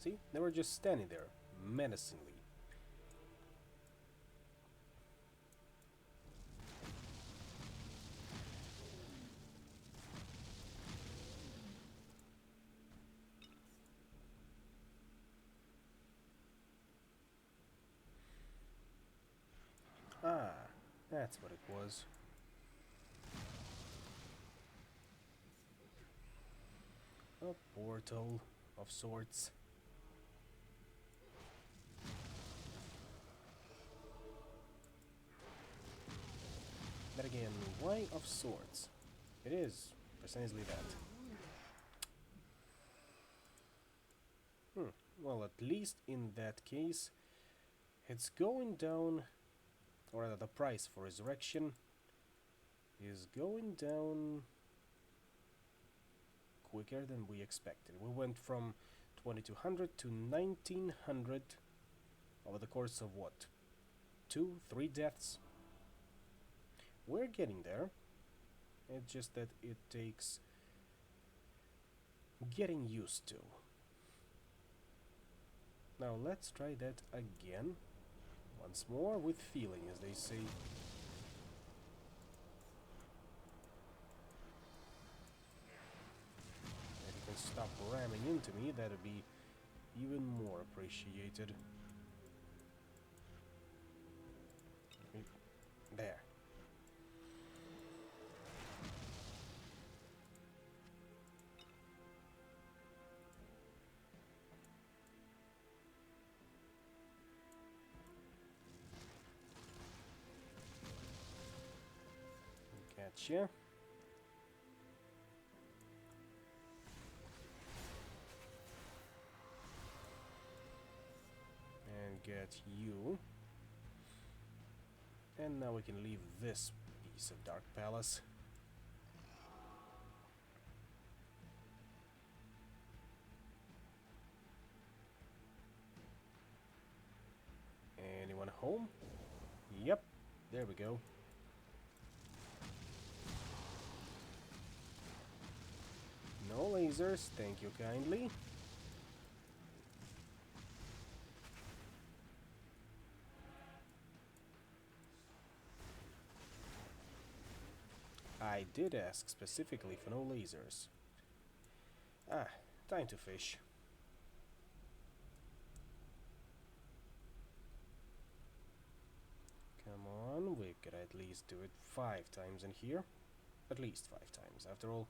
See, they were just standing there, menacingly. Ah, that's what it was. A portal of sorts. But again, why of sorts? It is precisely that. Well, at least in that case, it's going down, or rather the price for resurrection is going down quicker than we expected. We went from 2200 to 1900 over the course of what? 2-3 deaths? We're getting there. It's just that it takes getting used to. Now let's try that again. Once more with feeling, as they say. If you can stop ramming into me, that would be even more appreciated. There. Gotcha. And get you. And now we can leave this piece of Dark Palace. Anyone home? Yep, there we go. No lasers, thank you kindly. I did ask specifically for no lasers. Ah, time to fish. Come on, we could at least do it 5 times in here. At least 5 times. After all,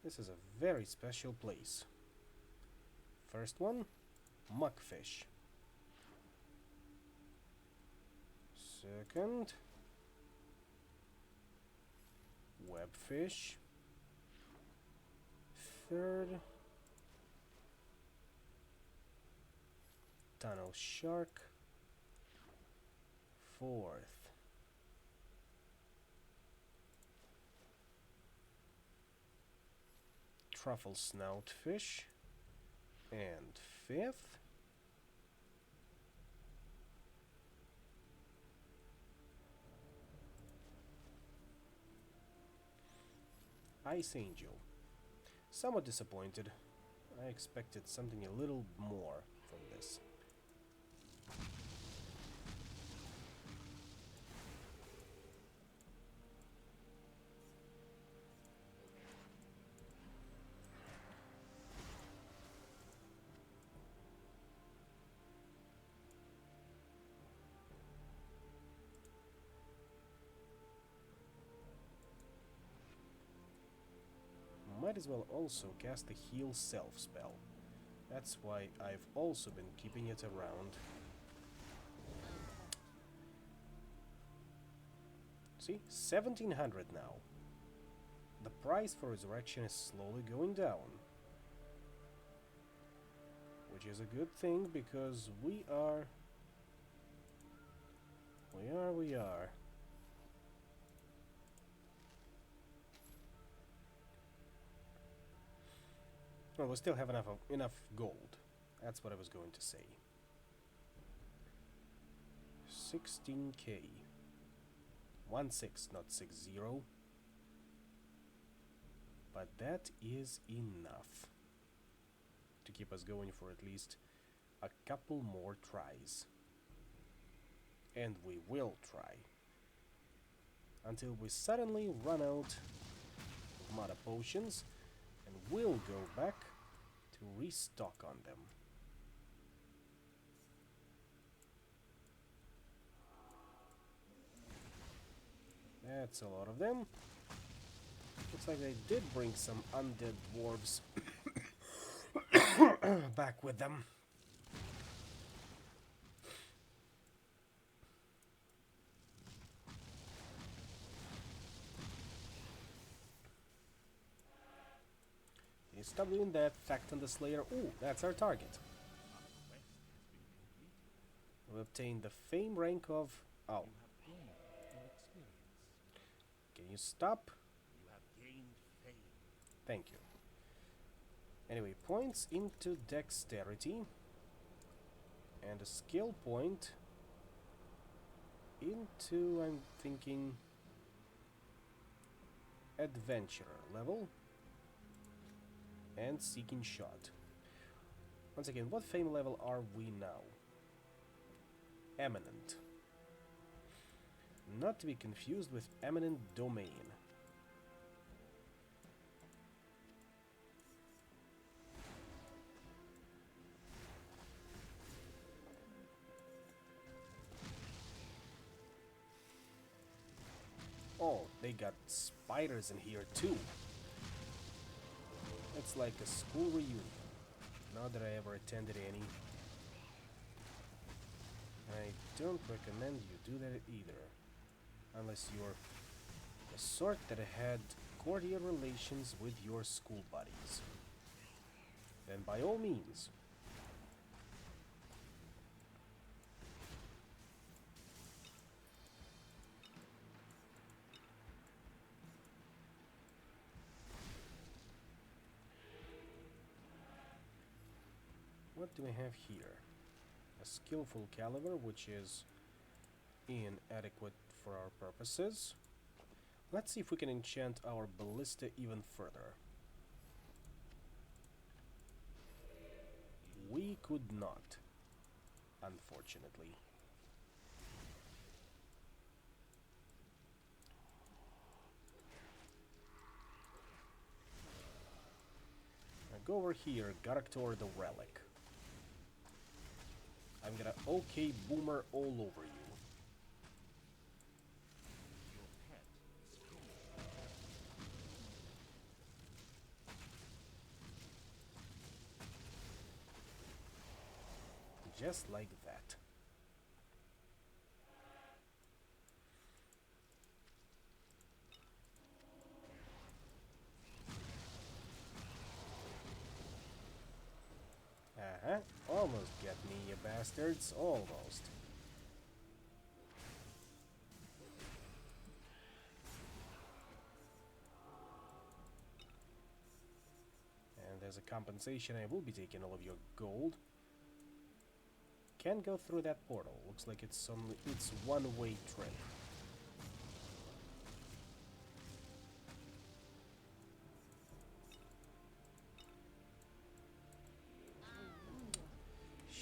this is a very special place. First one, muckfish. Second, webfish. Third, tunnel shark. Fourth, truffle snoutfish. And fifth, Ice Angel. Somewhat disappointed. I expected something a little more from this. Might as well also cast the Heal Self spell. That's why I've also been keeping it around. See? 1700 now. The price for Resurrection is slowly going down. Which is a good thing because we are... Well, we still have enough gold. That's what I was going to say. 16k. 16, not 60. But that is enough to keep us going for at least a couple more tries. And we will try. Until we suddenly run out of mana potions. And we'll go back to restock on them. That's a lot of them. Looks like they did bring some undead dwarves back with them. Stop doing that. Fact on the Slayer. Ooh, that's our target. We obtained the fame rank of... Oh. Can you stop? You have gained fame. Thank you. Anyway, points into dexterity. And a skill point into, I'm thinking, adventurer level. And seeking shot. Once again, what fame level are we now? Eminent. Not to be confused with eminent domain. Oh, they got spiders in here too. It's like a school reunion. Not that I ever attended any. I don't recommend you do that either. Unless you're the sort that had cordial relations with your school buddies. Then by all means. What do we have here? A skillful caliber, which is inadequate for our purposes. Let's see if we can enchant our ballista even further. We could not, unfortunately. Now go over here, Garaktor the Relic. I'm gonna OK Boomer all over you. Just like that. Almost get me, you bastards. Almost. And as a compensation, I will be taking all of your gold. Can't go through that portal. Looks like it's one-way trip.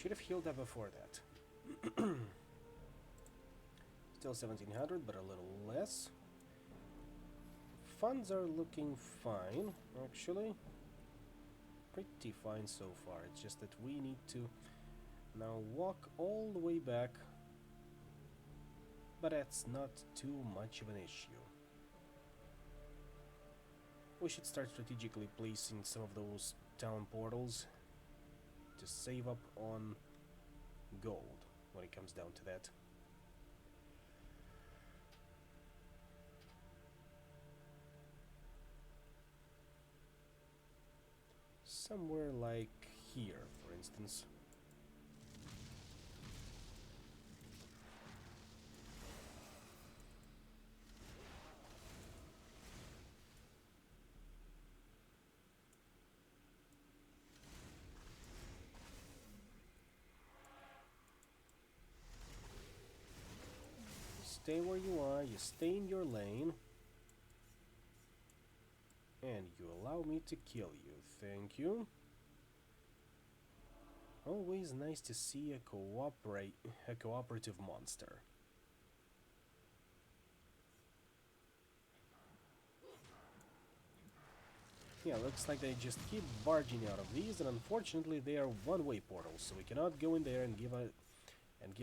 should have healed up before that. Still 1700, but a little less. Funds are looking fine, actually. Pretty fine so far. It's just that we need to now walk all the way back. But that's not too much of an issue. We should start strategically placing some of those town portals to save up on gold when it comes down to that. Somewhere like here, for instance. Stay where you are, you stay in your lane. And you allow me to kill you, thank you. Always nice to see a cooperative monster. Yeah, looks like they just keep barging out of these, and unfortunately they are one-way portals, so we cannot go in there and give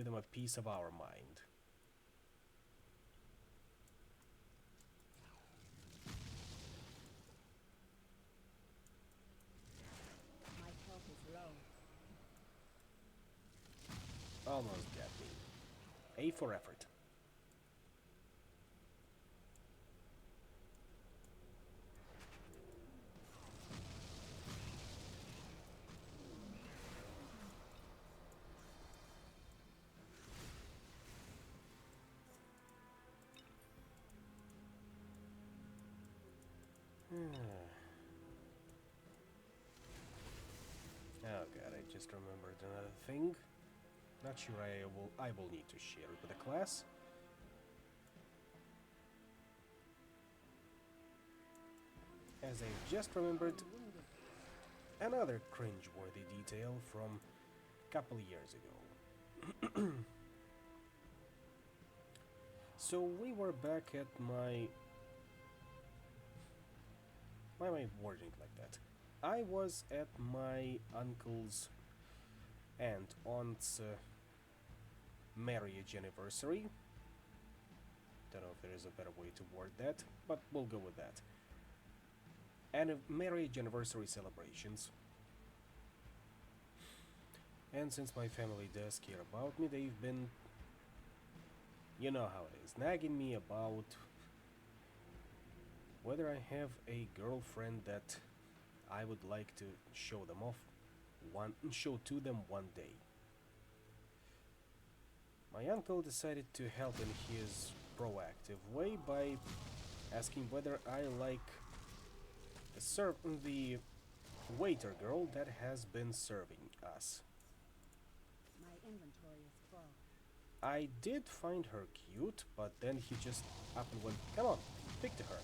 them a piece of our mind. My health is low. Almost got me. A for effort. Oh god, I just remembered another thing. Not sure I will need to share it with the class. As I just remembered another cringe-worthy detail from a couple years ago. So we were back at my... Why am I wording it like that? I was at my uncle's and aunt's marriage anniversary. Don't know if there is a better way to word that, but we'll go with that. And marriage anniversary celebrations. And since my family does care about me, they've been, you know how it is, nagging me about whether I have a girlfriend that I would like to show to them one day. My uncle decided to help in his proactive way by asking whether I like the waiter girl that has been serving us. My inventory is full. I did find her cute, but then he just up and went, come on, speak to her.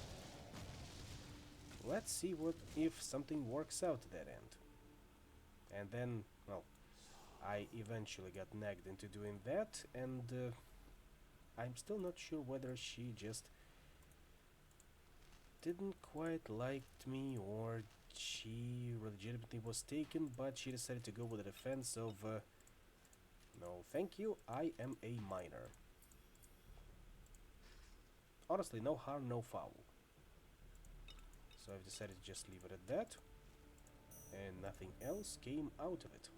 Let's see if something works out to that end. And then, well, I eventually got nagged into doing that, and I'm still not sure whether she just didn't quite like me or she legitimately was taken, but she decided to go with the defense of no thank you, I am a minor. Honestly, no harm, no foul. So I've decided to just leave it at that, and nothing else came out of it.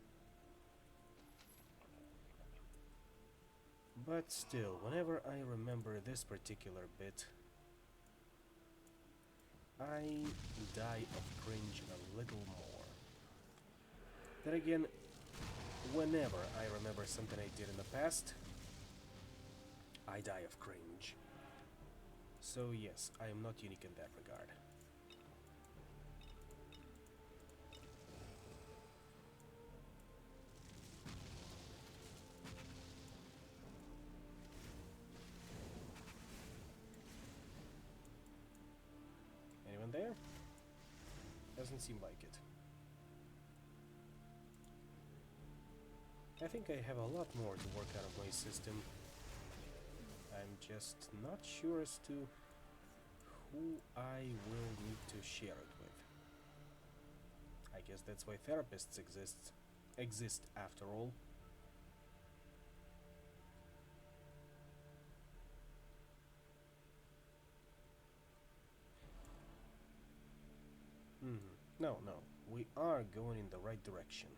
But still, whenever I remember this particular bit, I die of cringe a little more. Then again, whenever I remember something I did in the past, I die of cringe. So yes, I am not unique in that regard. Anyone there? Doesn't seem like it. I think I have a lot more to work out of my system. I'm just not sure as to who I will need to share it with. I guess that's why therapists exist after all. No, no, we are going in the right direction.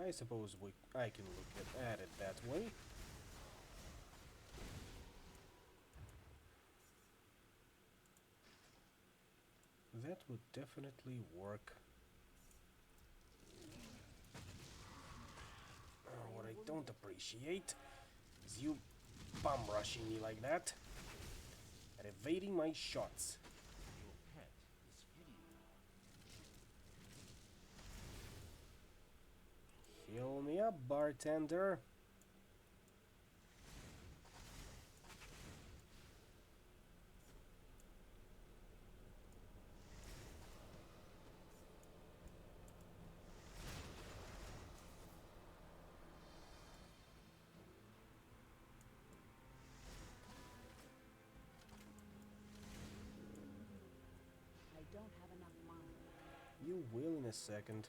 I suppose I can look at it that way. That would definitely work. What I don't appreciate is you bum rushing me like that and evading my shots. Your pet is fleeing. Heal me up, bartender. I don't have enough mana. You will in a second.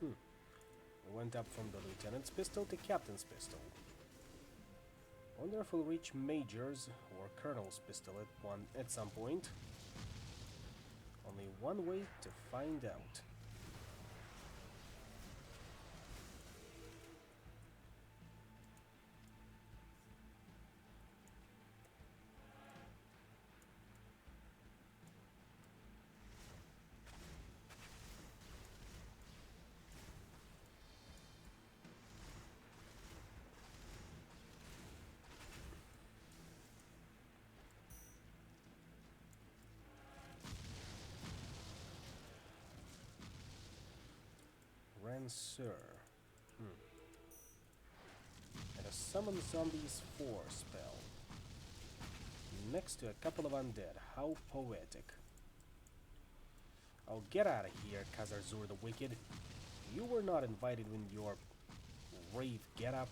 We went up from the lieutenant's pistol to captain's pistol. Wonder if we'll reach major's or colonel's pistol at some point. Only one way to find out. Rancer. And a Summon Zombies 4 spell. Next to a couple of undead. How poetic. Oh, get out of here, Khazar-Zur the Wicked. You were not invited in your rave getup.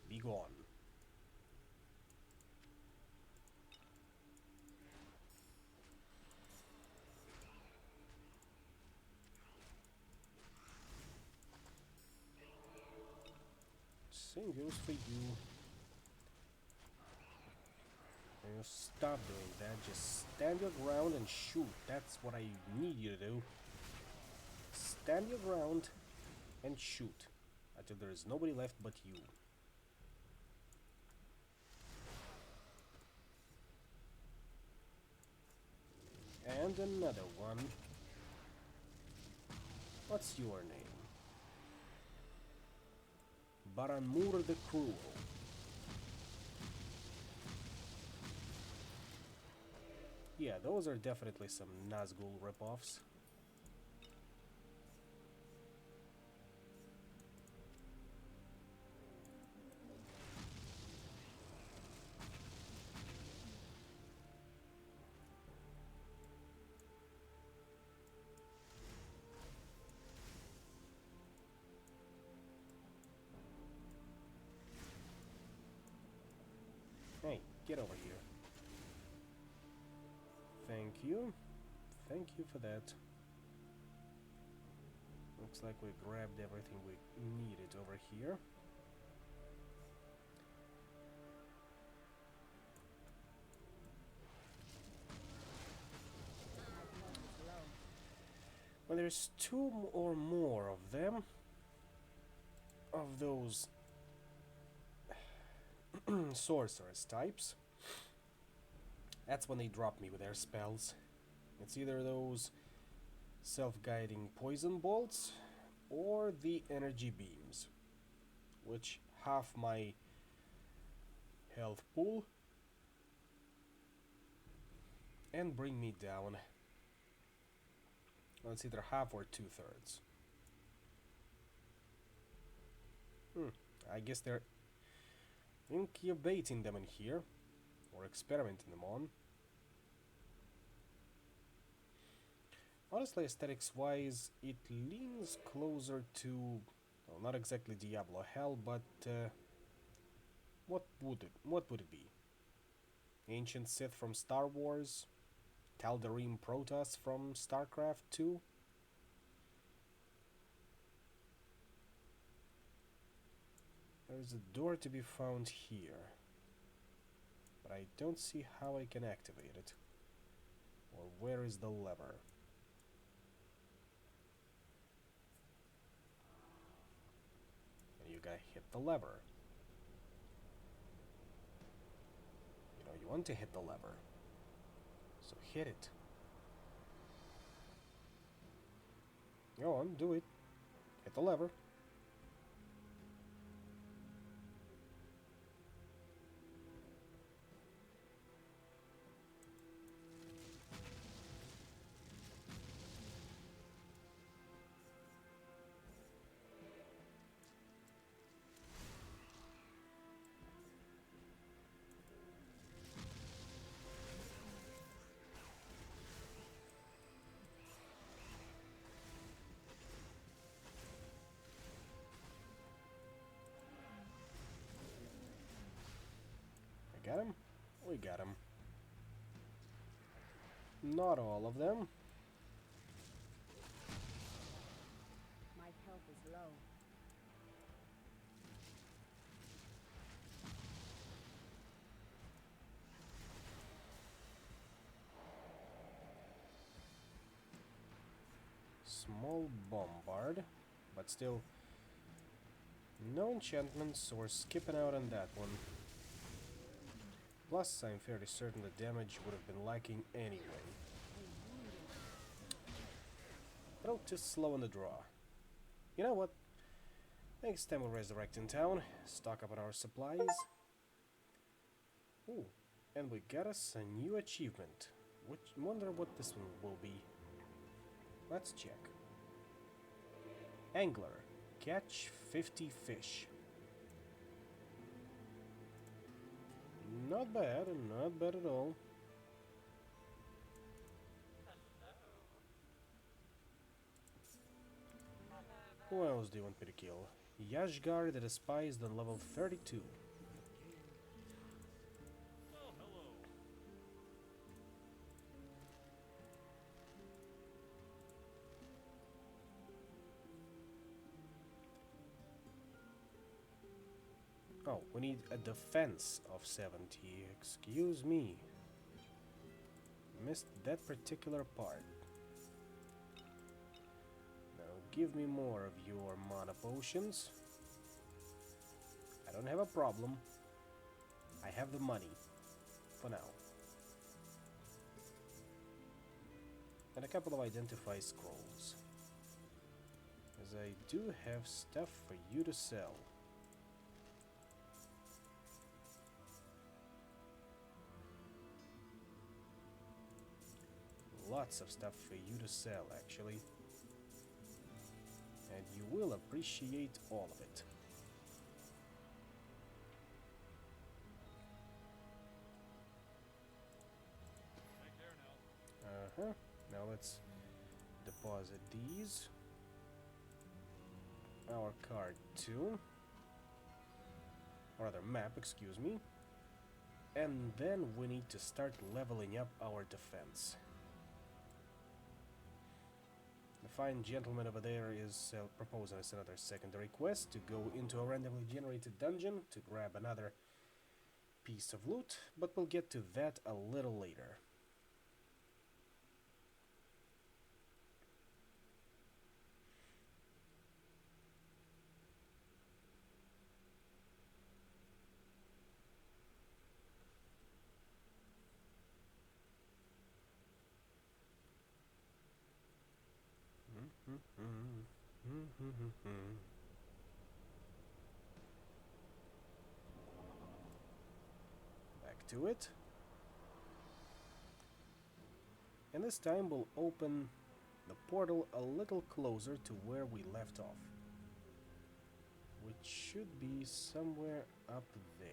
Be gone. Same goes for you. And you stop doing that. Just stand your ground and shoot. That's what I need you to do. Stand your ground and shoot until there is nobody left but you. And another one. What's your name? Baranmur the Cruel. Yeah, those are definitely some Nazgul ripoffs. Hey, get over here. Thank you. Thank you for that. Looks like we grabbed everything we needed over here. Well, there's two or more of them. Of those sorceress types. That's when they drop me with their spells. It's either those self-guiding poison bolts or the energy beams, which half my health pool and bring me down. Well, it's either half or 2/3. I guess they're incubating them in here, or experimenting them on. Honestly, aesthetics-wise, it leans closer to, well, not exactly Diablo Hell, but what would it be? Ancient Sith from Star Wars, Tal'Darim Protoss from StarCraft 2. There's a door to be found here, but I don't see how I can activate it. Or where is the lever? And you gotta hit the lever. You know, you want to hit the lever, so hit it. Go on, do it. Hit the lever. Got him? We got him. Not all of them. My health is low. Small bombard, but still no enchantments or skipping out on that one. Plus, I'm fairly certain the damage would have been lacking anyway. But I'm just slow on the draw. You know what? Next time we'll resurrect in town, stock up on our supplies. Ooh, and we got us a new achievement. Wonder what this one will be. Let's check. Angler. Catch 50 fish. Not bad, not bad at all. Who else do you want me to kill? Yashgar the Despised on level 32. Oh, hello. Oh, we need a defense of 70. Excuse me. Missed that particular part. Now give me more of your mana potions. I don't have a problem. I have the money. For now. And a couple of identify scrolls. As I do have stuff for you to sell. Lots of stuff for you to sell, actually. And you will appreciate all of it. Right there now. Uh-huh. Now let's deposit these. Our card 2. Or rather, map, excuse me. And then we need to start leveling up our defense. The fine gentleman over there is proposing us another secondary quest to go into a randomly generated dungeon to grab another piece of loot, but we'll get to that a little later. Back to it. And this time we'll open the portal a little closer to where we left off, which should be somewhere up there.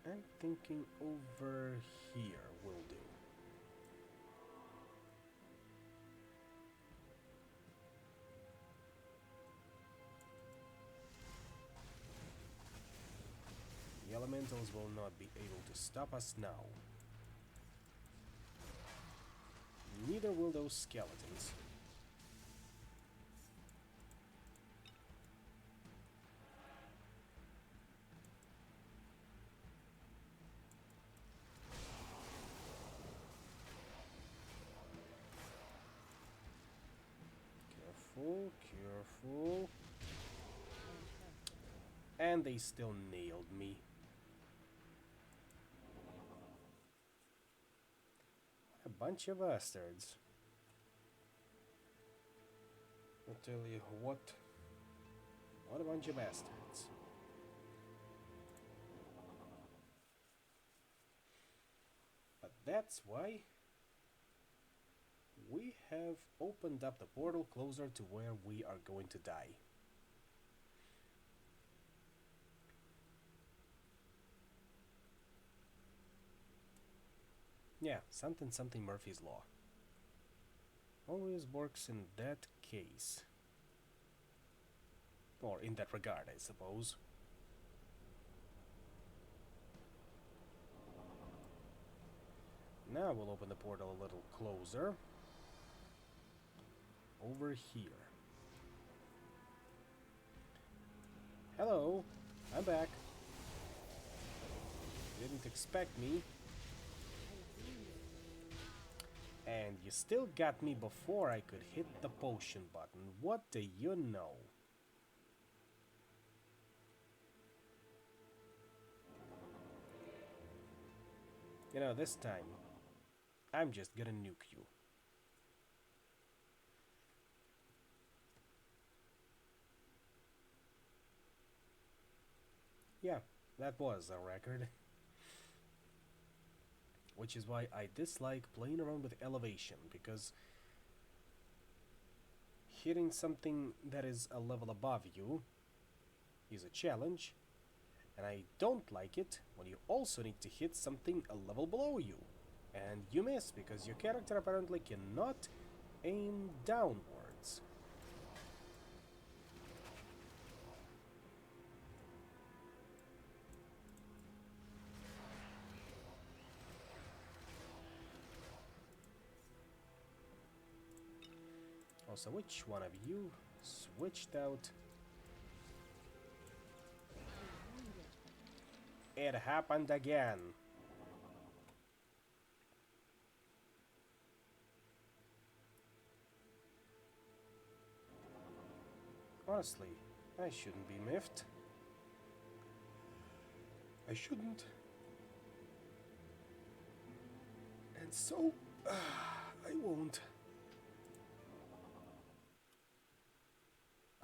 I'm thinking over here will do. The elementals will not be able to stop us now. Neither will those skeletons. Careful, careful. And they still nailed me. What a bunch of bastards. I'll tell you what a bunch of bastards. But that's why we have opened up the portal closer to where we are going to die. Yeah, something Murphy's Law. Always works in that case. Or in that regard, I suppose. Now we'll open the portal a little closer. Over here. Hello, I'm back. You didn't expect me. And you still got me before I could hit the potion button. What do you know? You know, this time, I'm just gonna nuke you. Yeah, that was a record. Which is why I dislike playing around with elevation, because hitting something that is a level above you is a challenge, and I don't like it when you also need to hit something a level below you, and you miss because your character apparently cannot aim downwards. Also, which one of you switched out? It happened again. Honestly, I shouldn't be miffed. I shouldn't. And so, I won't.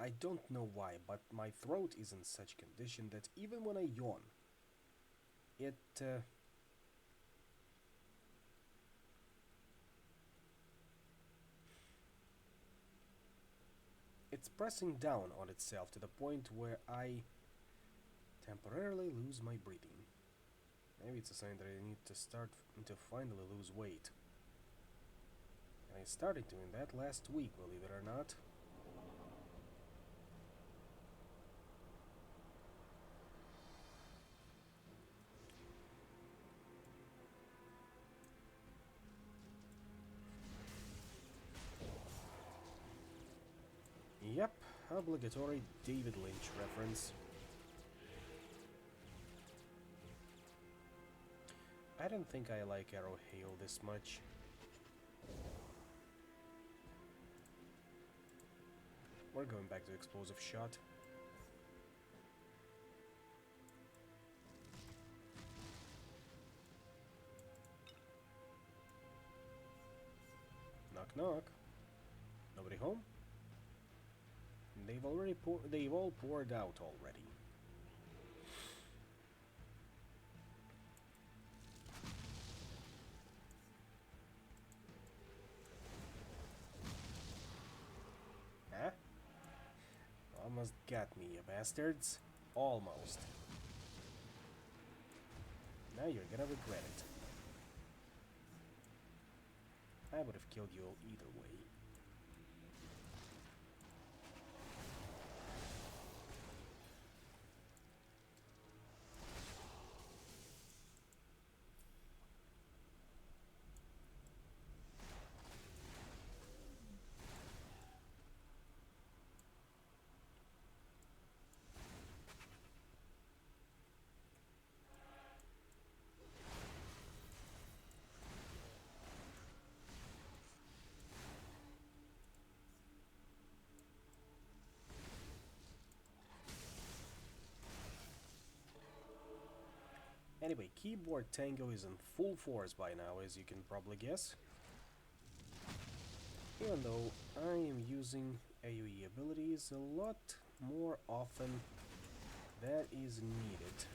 I don't know why, but my throat is in such condition that even when I yawn, it's pressing down on itself to the point where I temporarily lose my breathing. Maybe it's a sign that I need to start to finally lose weight. And I started doing that last week, believe it or not. Yep, obligatory David Lynch reference. I don't think I like Arrow Hail this much. We're going back to explosive shot. Knock knock. Nobody home? They've all poured out already. Huh? Almost got me, you bastards. Almost. Now you're gonna regret it. I would have killed you either way. Anyway, Keyboard Tango is in full force by now, as you can probably guess. Even though I am using AoE abilities a lot more often than is needed.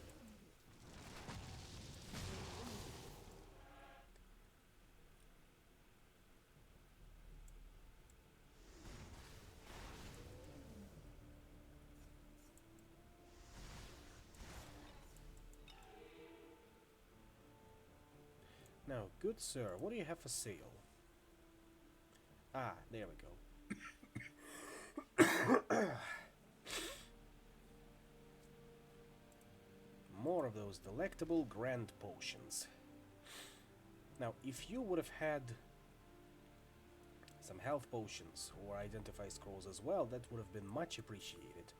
Now, good sir, what do you have for sale? Ah, there we go. More of those delectable grand potions. Now, if you would have had some health potions or identify scrolls as well, that would have been much appreciated.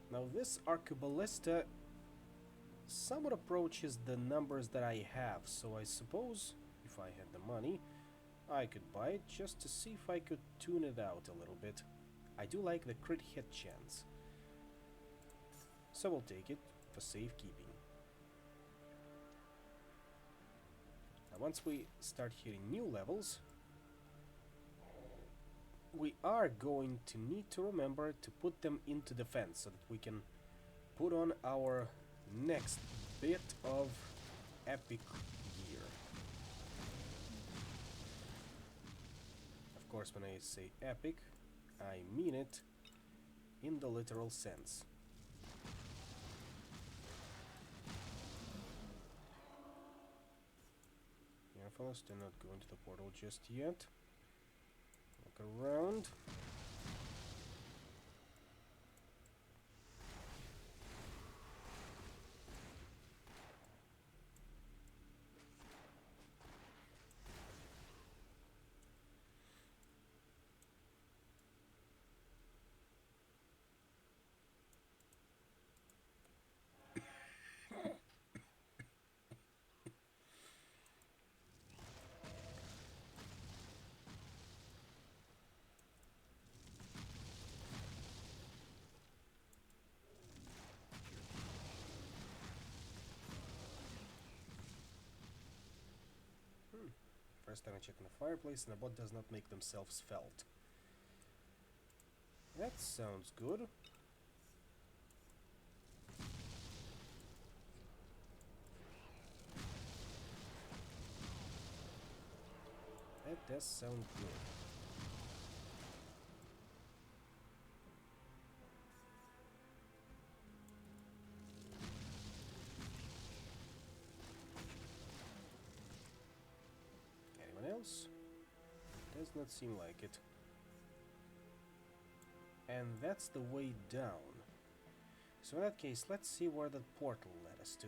Now, this Arcuballista somewhat approaches the numbers that I have, so I suppose if I had the money I could buy it just to see if I could tune it out a little bit. I do like the crit hit chance, so we'll take it for safekeeping. Now once we start hitting new levels, we are going to need to remember to put them into defense so that we can put on our next bit of epic gear. Of course, when I say epic, I mean it in the literal sense. Yeah, fellas, do not go into the portal just yet. Look around. First time I check in the fireplace and the bot does not make themselves felt. That sounds good. That does sound good. Anyone else? Does not seem like it. And that's the way down. So in that case, let's see where that portal led us to.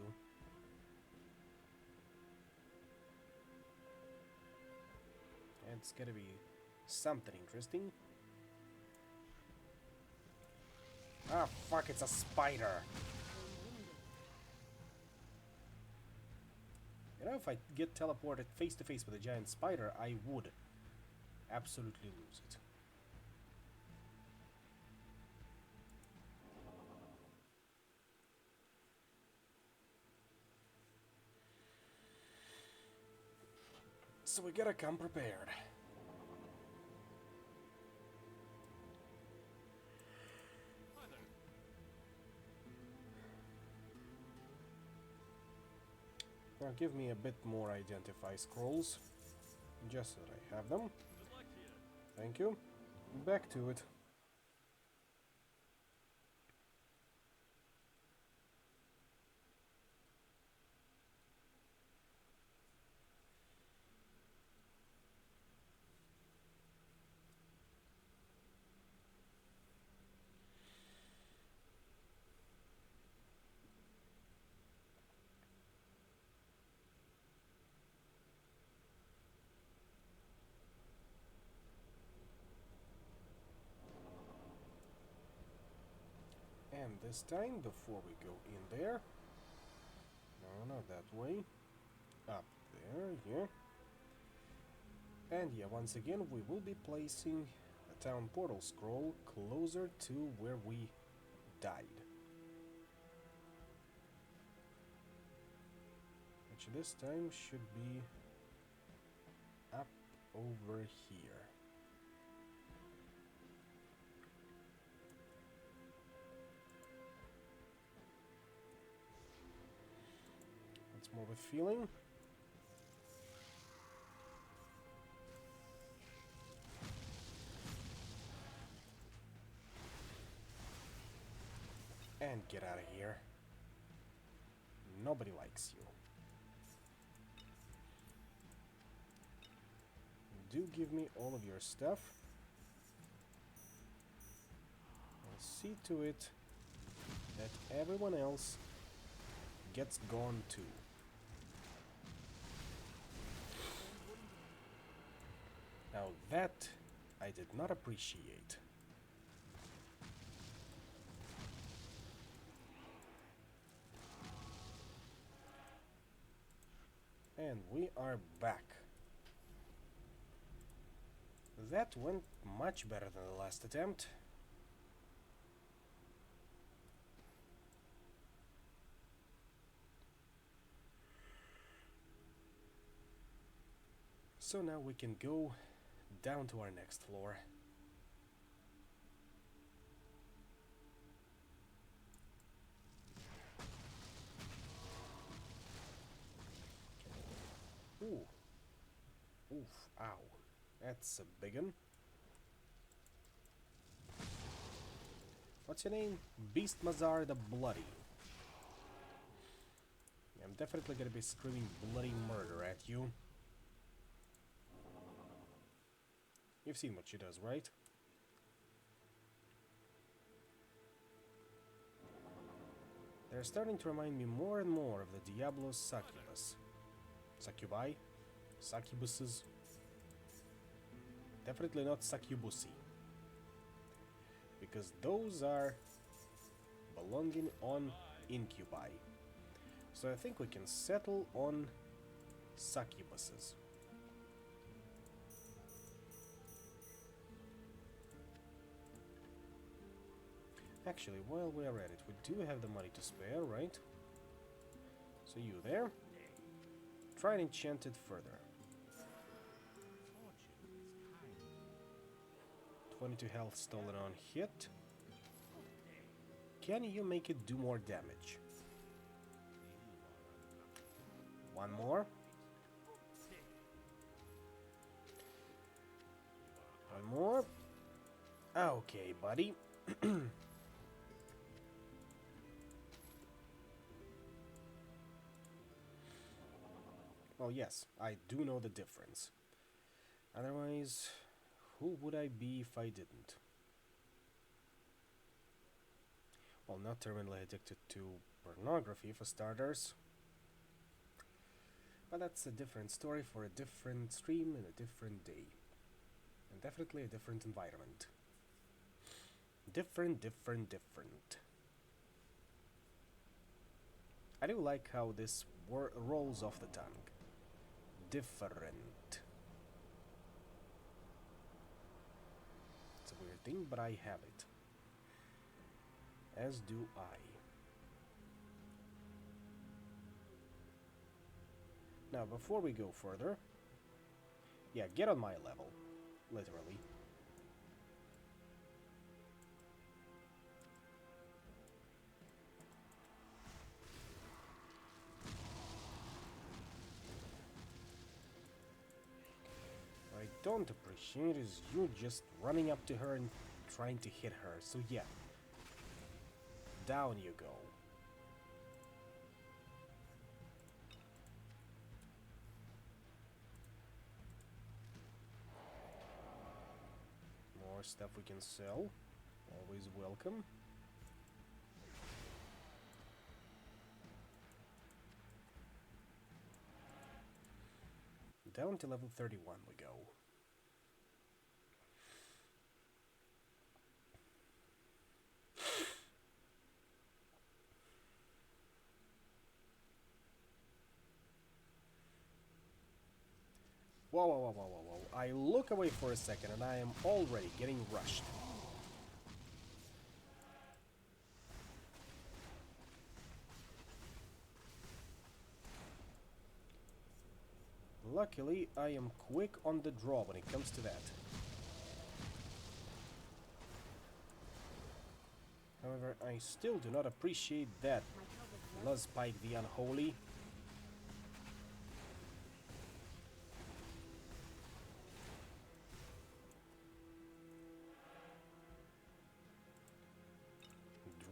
It's gotta be something interesting. Ah, fuck, it's a spider! You know, if I get teleported face to face with a giant spider, I would. absolutely lose it. So we gotta come prepared. Hi there. Now give me a bit more identify scrolls, just so that I have them. Good luck to you. Thank you. Back to it. And this time, before we go in there, no, not that way, up there, yeah. And yeah, once again, we will be placing a town portal scroll closer to where we died. Which this time should be up over here. Let's move with feeling. And get out of here. Nobody likes you. Do give me all of your stuff. And see to it that everyone else gets gone too. Now that I did not appreciate. And we are back. That went much better than the last attempt. So now we can go down to our next floor. Ooh. Oof, ow. That's a big one. What's your name? Beast Mazar the Bloody. I'm definitely gonna be screaming bloody murder at you. You've seen what she does, right? They're starting to remind me more and more of the Diablo's succubus. Succubi? Succubuses? Definitely not succubusi. Because those are belonging on incubi. So I think we can settle on succubuses. Actually, while we are at it, we do have the money to spare, right? So you there? Try and enchant it further. Fortune is kind. 22 health stolen on hit. Can you make it do more damage? One more. One more. Okay, buddy. Well, yes, I do know the difference. Otherwise, who would I be if I didn't? Well, not terminally addicted to pornography, for starters. But that's a different story for a different stream and a different day. And definitely a different environment. Different. I do like how this rolls off the tongue. Different. thing, but I have it. As do I. Now, before we go further... Yeah, get on my level. Literally. What I don't appreciate is you just running up to her and trying to hit her, so yeah. Down you go. More stuff we can sell. Always welcome. Down to level 31 we go. Whoa, whoa, whoa, whoa, whoa, whoa. I look away for a second and I am already getting rushed. Luckily, I am quick on the draw when it comes to that. However, I still do not appreciate that Luzpike the Unholy.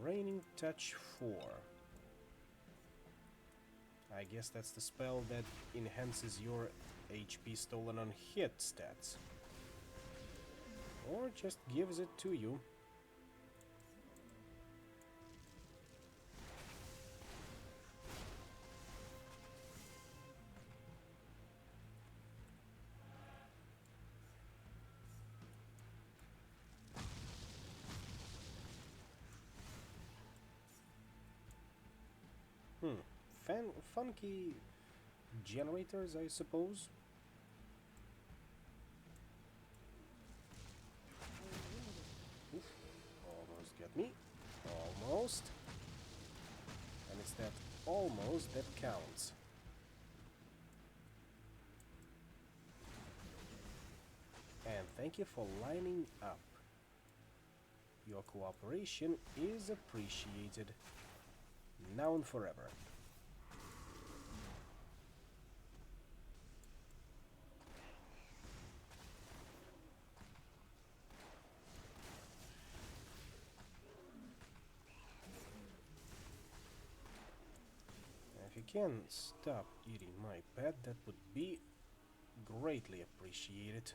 Draining Touch 4. I guess that's the spell that enhances your HP stolen on hit stats. Or just gives it to you. Funky generators, I suppose. Oof, almost got me. Almost. And it's that almost that counts. And thank you for lining up. Your cooperation is appreciated. Now and forever. If you can stop eating my pet, that would be greatly appreciated.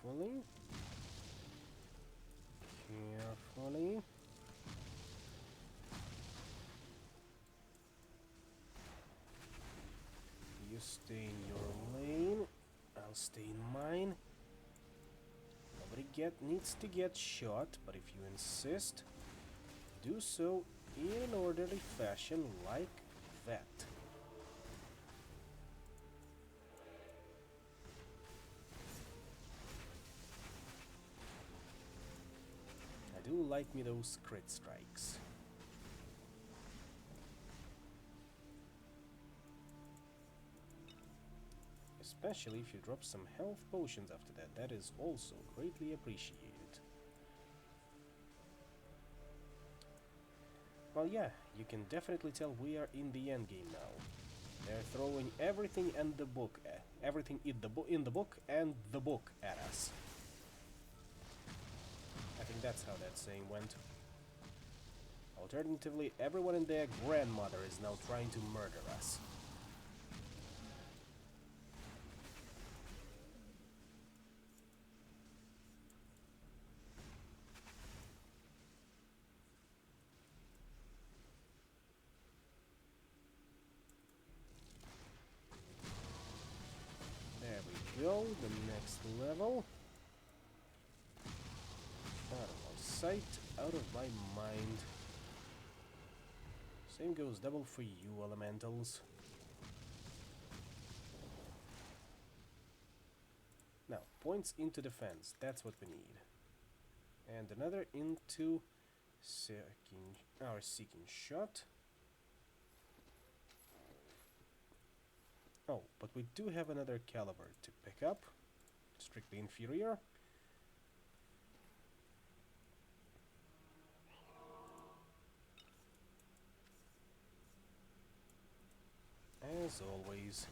Carefully. Carefully. You stay in your lane. I'll stay in mine. Nobody needs to get shot, but if you insist, do so in an orderly fashion like that. I do like me those crit strikes. Especially if you drop some health potions after that. That is also greatly appreciated. Well, yeah, you can definitely tell we are in the end game now. They're throwing everything in the book, everything in the book and the book at us. I think that's how that saying went. Alternatively, everyone and their grandmother is now trying to murder us. the next level. Out of my sight, out of my mind. Same goes double for you, elementals. Now, points into defense, that's what we need. And another into seeking shot. Oh, but we do have another caliber to pick up. Strictly inferior. As always.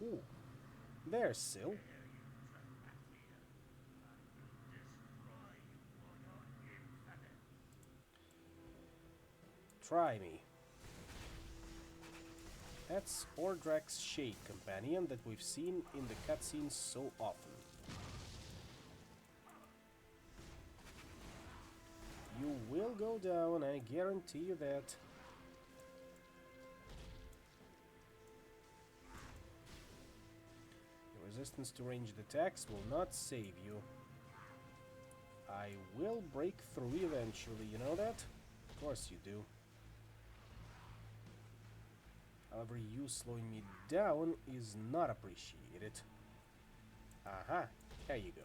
Ooh, there's Sil. Try me. That's Ordrak's Shade Companion that we've seen in the cutscenes so often. You will go down, I guarantee you that. Your resistance to ranged attacks will not save you. I will break through eventually, you know that? Of course you do. However, you slowing me down is not appreciated. Aha, there you go.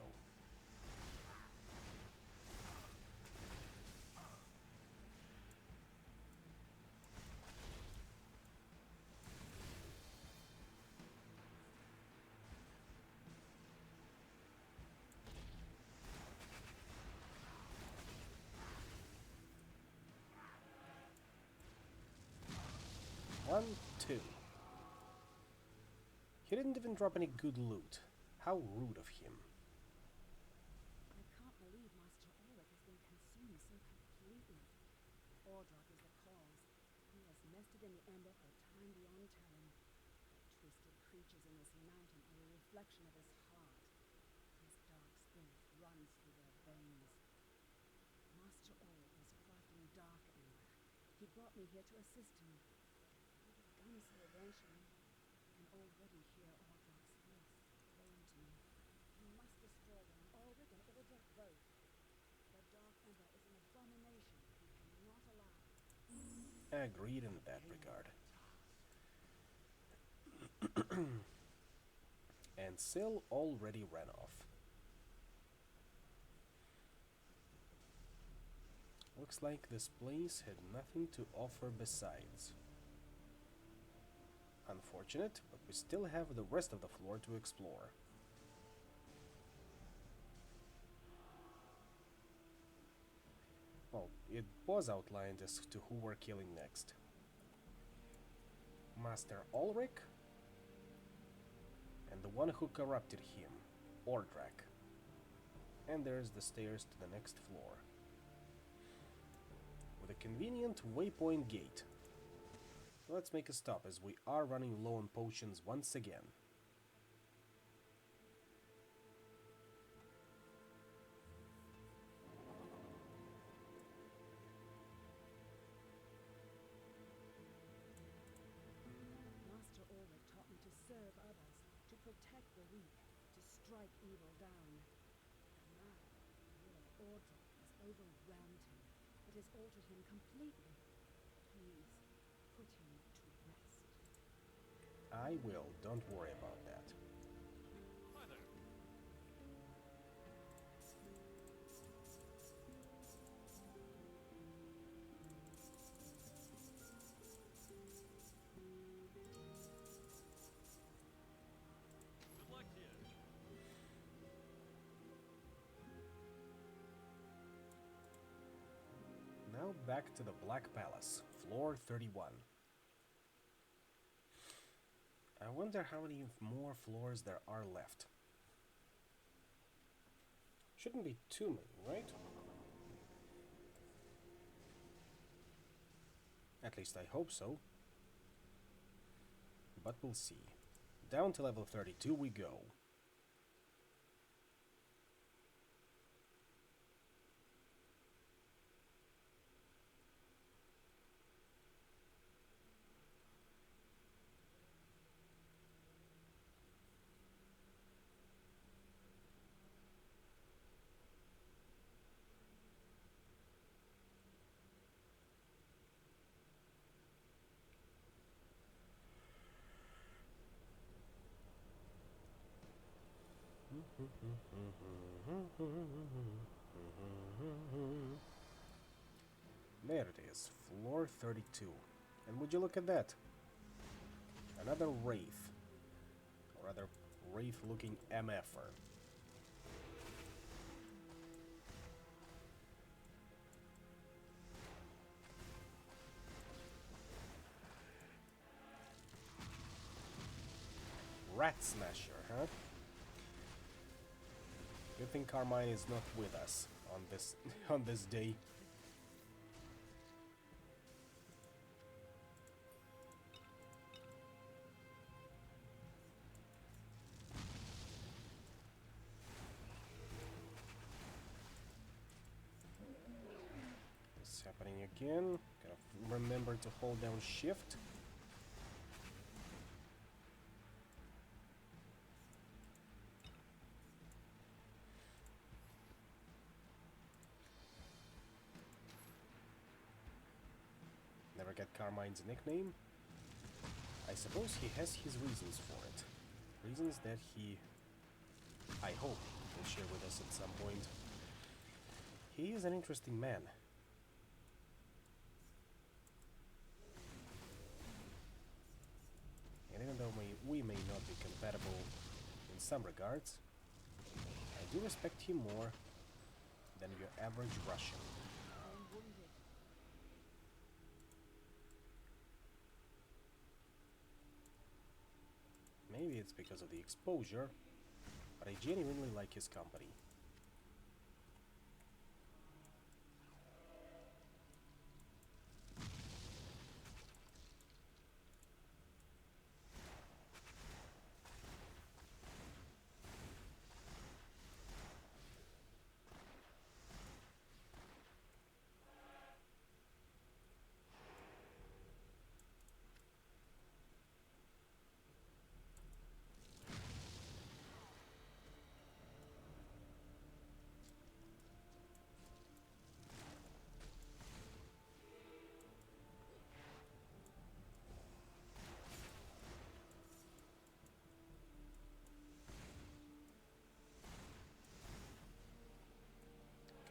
One, two. He didn't even drop any good loot. How rude of him. I can't believe Master Ulrich has been consumed so completely. Ordrak is the cause. He has nested in the Ember for time beyond telling. The twisted creatures in this mountain are a reflection of his heart. His dark spirit runs through their veins. Master Ulrich was crafting dark Ember. He brought me here to assist him. He would have done so eventually, and already hear Ordrak's voice calling to me. He must destroy them, Ulrich and Ordrak both. The dark Ember is an abomination he cannot allow. Agreed in that regard. And Sil already ran off. Looks like this place had nothing to offer besides. Unfortunate, but we still have the rest of the floor to explore. Well, it was outlined as to who we're killing next. Master Ulrich, and the one who corrupted him, Ordrak. And there's the stairs to the next floor. With a convenient waypoint gate. Let's make a stop as we are running low on potions once again. Master Ulrich taught me to serve others, to protect the weak, to strike evil down. Now, your Ordrak has overwhelmed him. It has altered him completely. Please, put him to rest. I will, don't worry about that. Hi there. Good luck to you. Now back to the Black Palace, floor 31. I wonder how many more floors there are left. Shouldn't be too many, right? At least I hope so. But we'll see. down to level 32 we go. There it is, floor 32. And would you look at that? Another Wraith. Or rather, Wraith-looking MFer. Rat Smasher, huh? Good thing Carmine is not with us on this on this day. It's happening again. Gotta remember to hold down shift. Never get Carmine's nickname. I suppose he has his reasons for it. Reasons that he, I hope, will share with us at some point. He is an interesting man. And even though we may not be compatible in some regards, I do respect him more than your average Russian. I'm wounded. Maybe it's because of the exposure, but I genuinely like his company.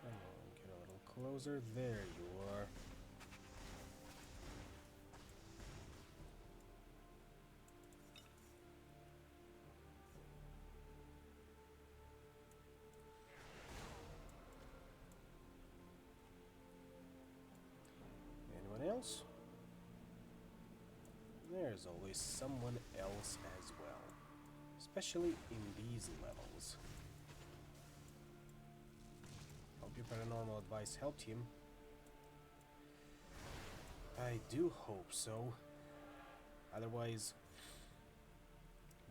Come on, get a little closer. There you are. Anyone else? There's always someone else as well, especially in these levels. Hope your paranormal advice helped him. I do hope so. Otherwise,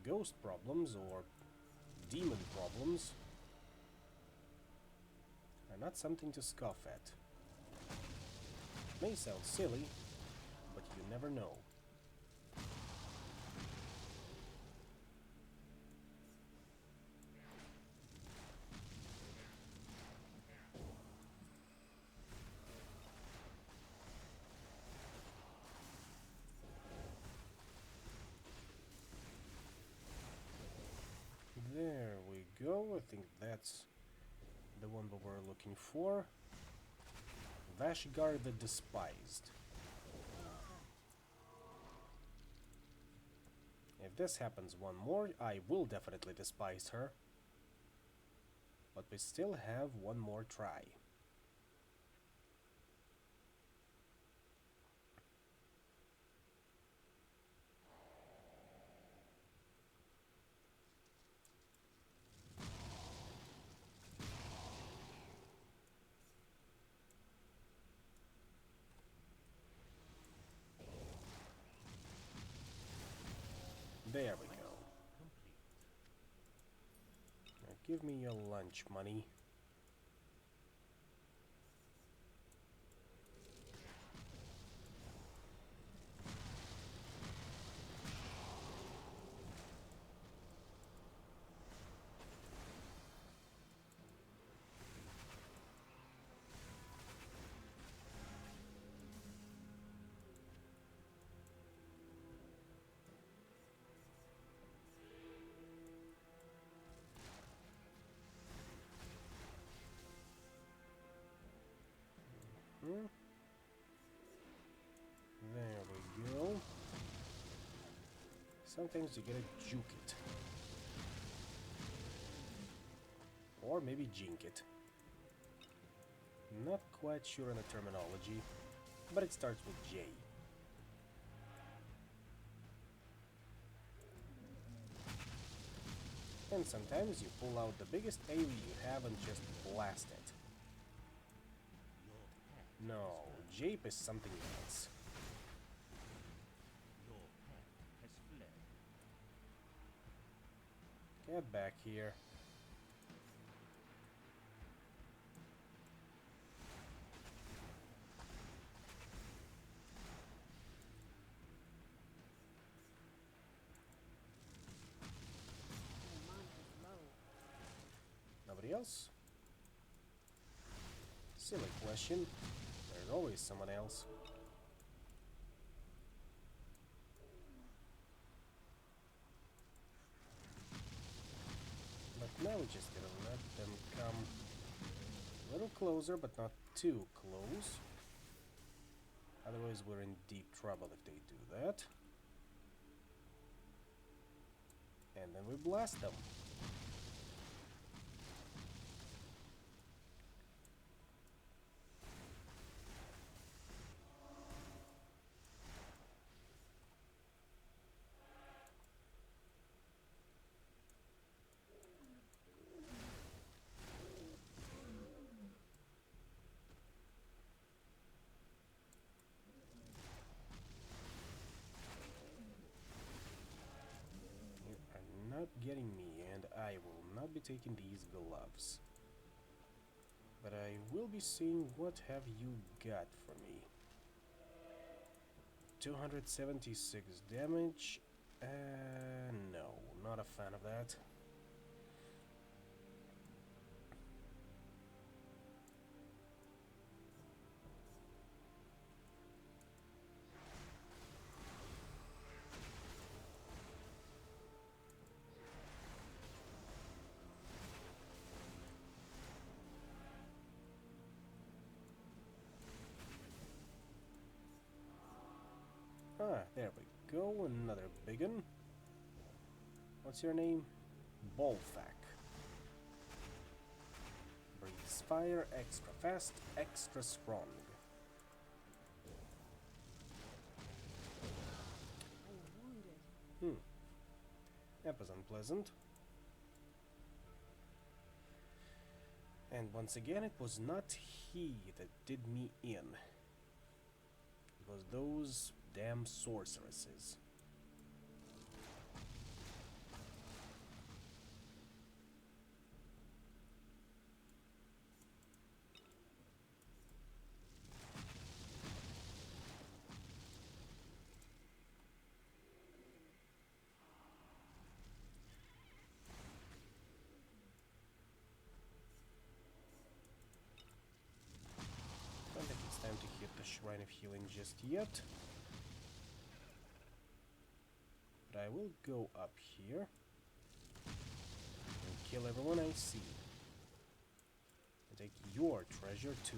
ghost problems or demon problems are not something to scoff at. May sound silly, but you never know. There we go. I think that's the one that we're looking for. Vashgar the Despised. If this happens one more, I will definitely despise her. But we still have one more try. There we go. give me your lunch money. There we go. Sometimes you gotta juke it. Or maybe jink it. Not quite sure on the terminology, but it starts with J. And sometimes you pull out the biggest AoE you have and just blast it. No, Jape is something else. Your pet has fled. Get back here. Your mana is low. Nobody else? Silly question. There's always someone else. But now we just gotta let them come a little closer, but not too close. Otherwise we're in deep trouble if they do that. And then we blast them. You are not getting me, and I will not be taking these gloves. But I will be seeing what have you got for me. 276 damage. No, not a fan of that. Ah, there we go, another big one. What's your name? Bolfac. Breathes fire, extra fast, extra strong. I am wounded. That was unpleasant. And once again, it was not he that did me in. It was those damn sorceresses. I don't think it's time to hit the Shrine of Healing just yet. But I will go up here and kill everyone I see. And take your treasure too.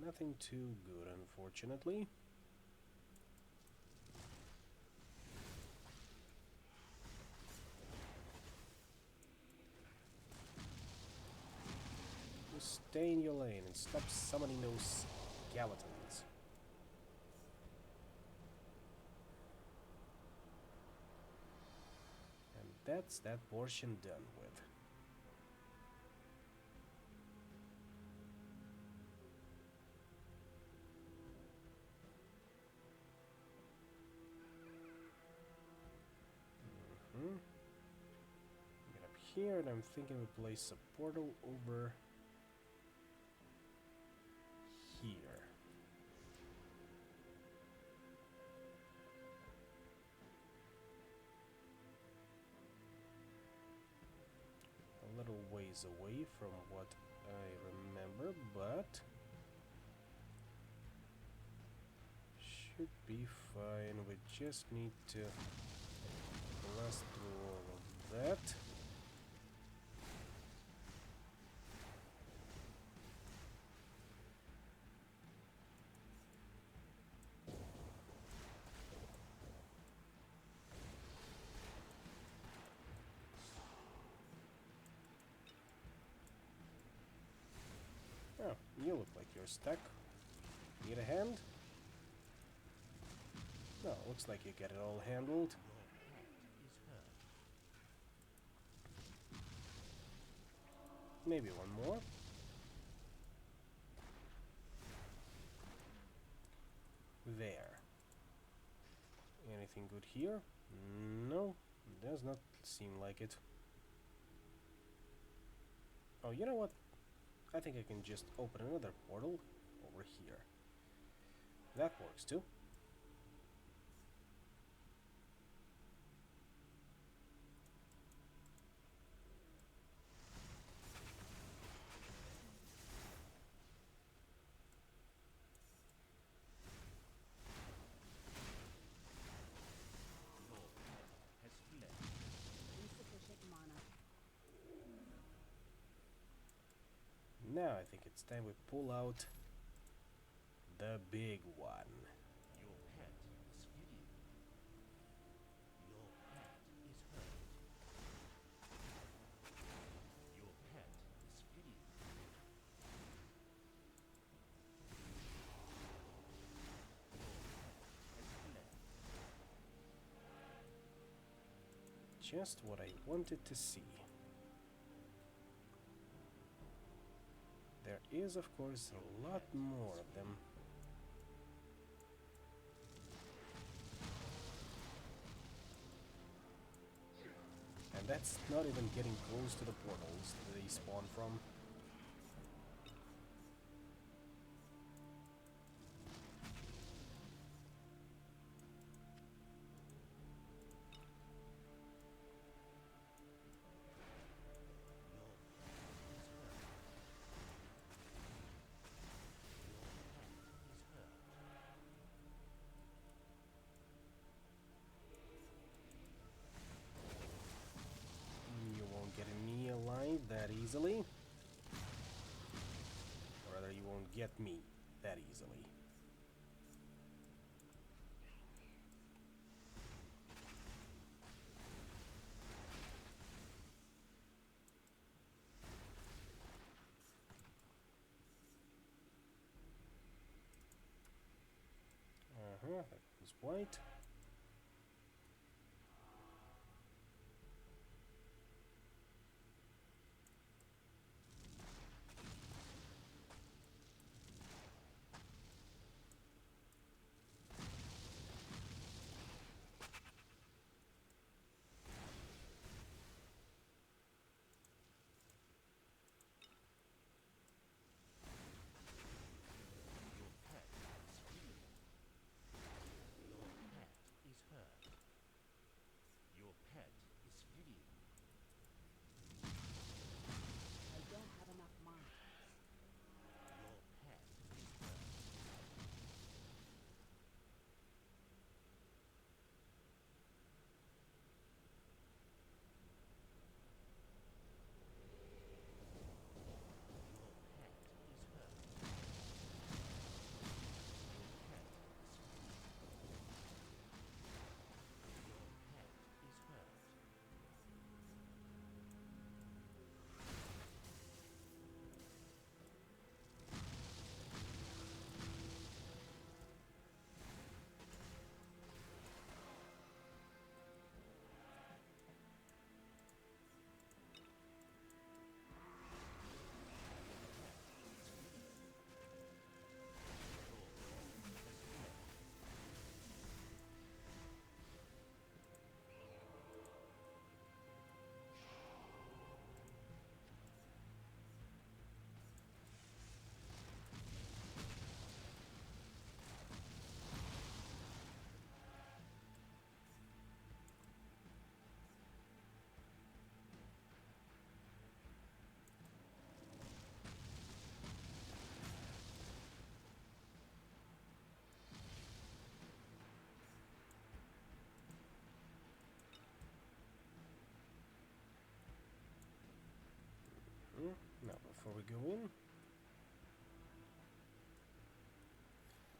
Nothing too good, unfortunately. Just stay in your lane and stop summoning those skeletons. And that's that portion done with. here, and I'm thinking we place a portal over here. A little ways away from what I remember, but should be fine. We just need to blast through all of that. Oh, you look like you're stuck. Need a hand? No, looks like you get it all handled. Maybe one more. There. Anything good here? No, does not seem like it. Oh, you know what? I think I can just open another portal over here. That works too. Insufficient mana. Now I think it's time we pull out the big one. Your pet is fleeing. Your pet is hurt. Your pet is fleeing. Just what I wanted to see. There is, of course, a lot more of them. And that's not even getting close to the portals that they spawn from. You won't get me alive that easily. Or rather, you won't get me that easily. That was white. before we go in.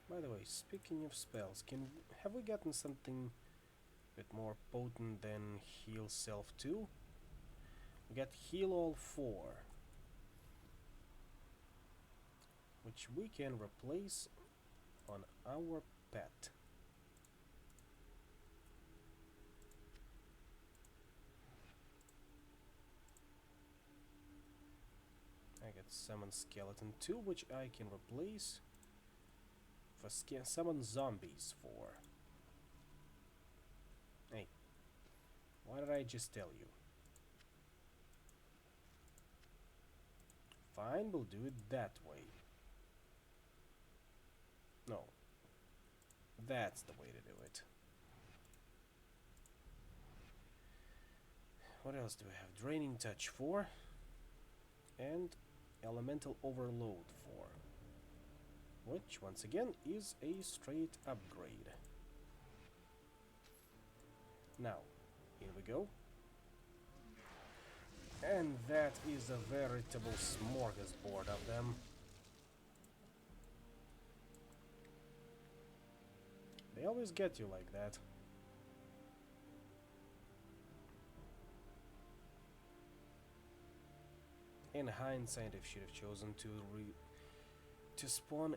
By the way, speaking of spells, have we gotten something a bit more potent than Heal Self 2? We got Heal All 4, which we can replace on our pet. I got Summon Skeleton 2, which I can replace for Summon Zombies 4. Hey, why did I just tell you? Fine, we'll do it that way. No. That's the way to do it. What else do we have? Draining Touch 4. And Elemental Overload 4. Which, once again, is a straight upgrade. Now, here we go. And that is a veritable smorgasbord of them. They always get you like that. In hindsight, I should have chosen to spawn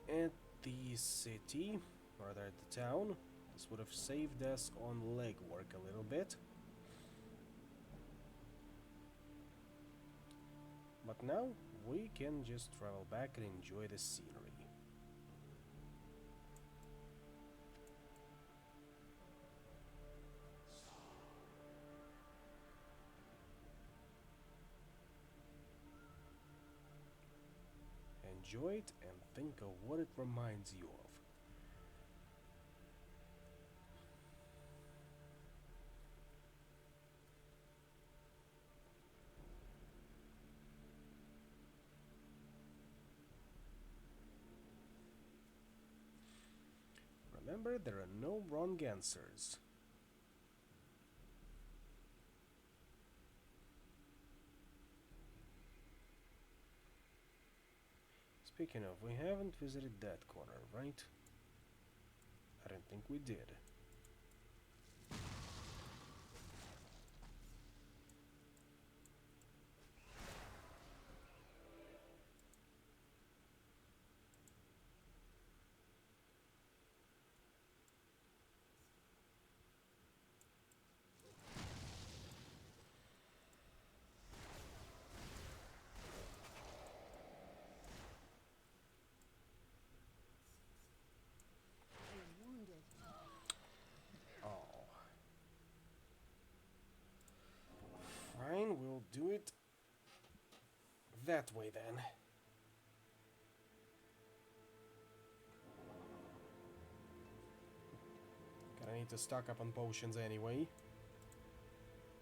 at the city, rather at the town. This would have saved us on legwork a little bit. But now we can just travel back and enjoy the scenery. Enjoy it and think of what it reminds you of. Remember, there are no wrong answers. Speaking of, we haven't visited that corner, right? I don't think we did. Fine, we'll do it that way then. Gonna need to stock up on potions anyway.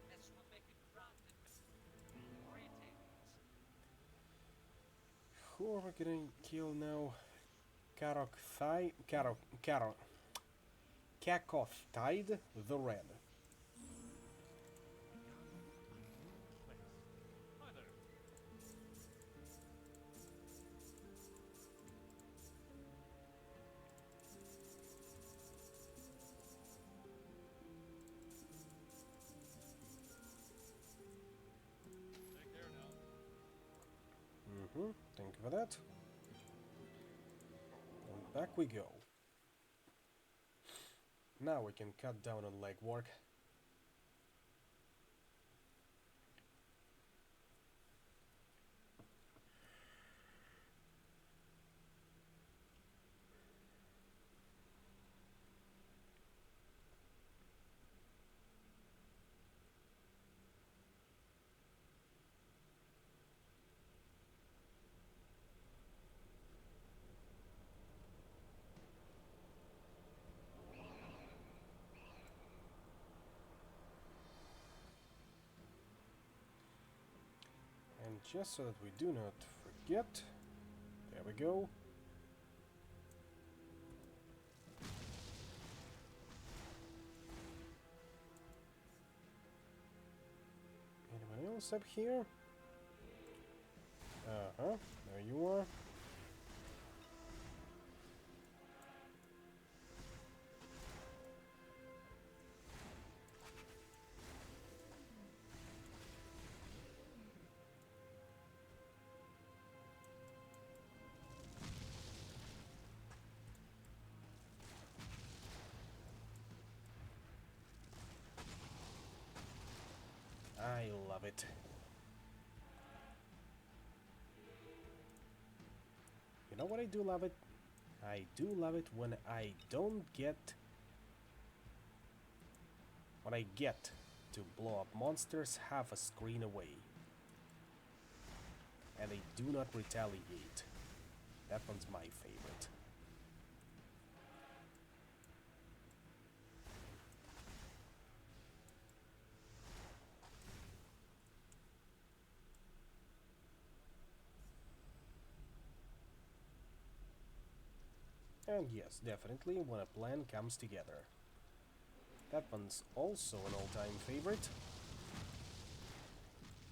This will make it crowded with greetings. Who are we gonna kill now? Cacothide the Red. Hi there. Take care now. Thank you for that. And back we go. Now we can cut down on legwork. And just so that we do not forget, there we go. Anyone else up here? Uh-huh, there you are. I love it. You know what I do love it? I do love it when I don't get... When I get to blow up monsters half a screen away. And they do not retaliate. That one's my favorite. And yes, definitely when a plan comes together. That one's also an all-time favorite,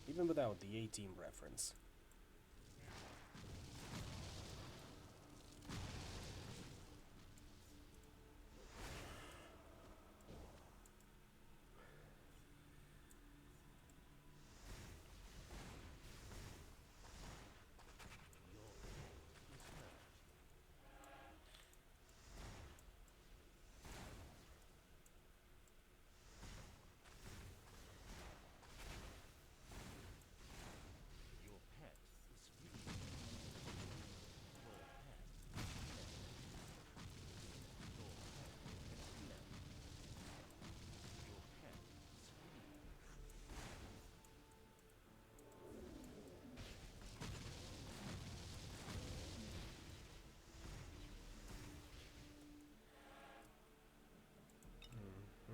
even without the A-Team reference. Your pet is free. Your pet has fled. Your pet has fled. Your pet is free.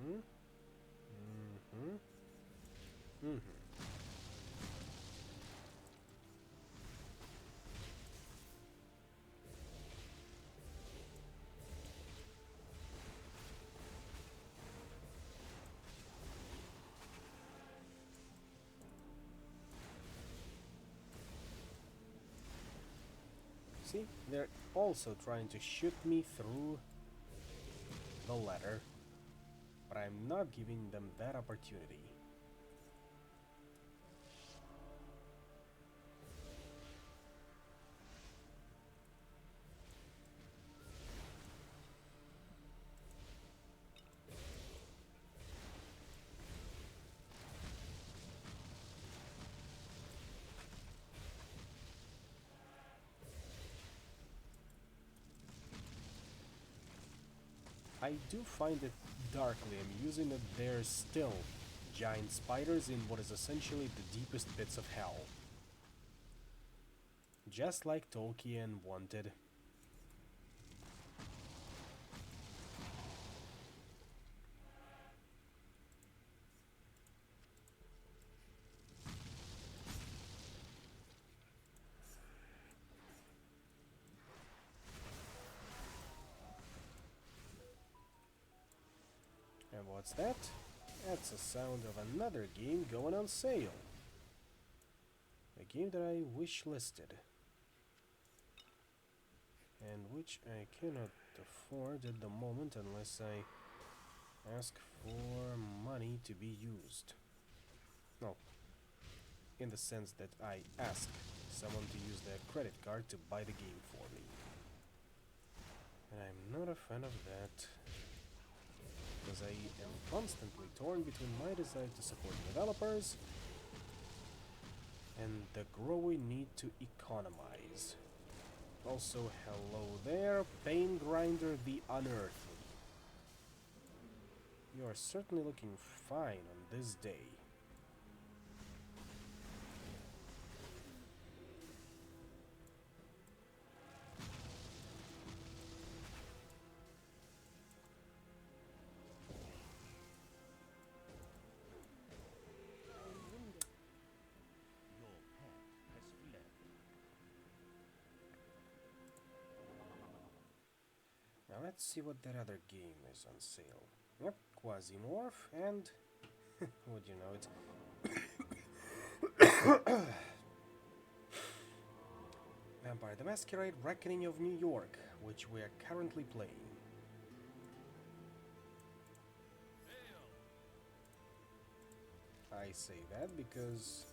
Hmm? Mm-hmm. Mm-hmm. See, they're also trying to shoot me through the ladder, but I'm not giving them that opportunity. I do find it darkly amusing that there's still giant spiders in what is essentially the deepest pits of hell. Just like Tolkien wanted. And what's that? That's the sound of another game going on sale. A game that I wish listed. And which I cannot afford at the moment unless I ask for money to be used. No, in the sense that I ask someone to use their credit card to buy the game for me. And I'm not a fan of that, because I am constantly torn between my desire to support developers and the growing need to economize. Also, hello there, Pain Grinder the Unearthly. You are certainly looking fine on this day. Your pet has fled. Now let's see what that other game is on sale. Yep, Quasimorph and... would you know it? Vampire the Masquerade Reckoning of New York, which we are currently playing. I say that because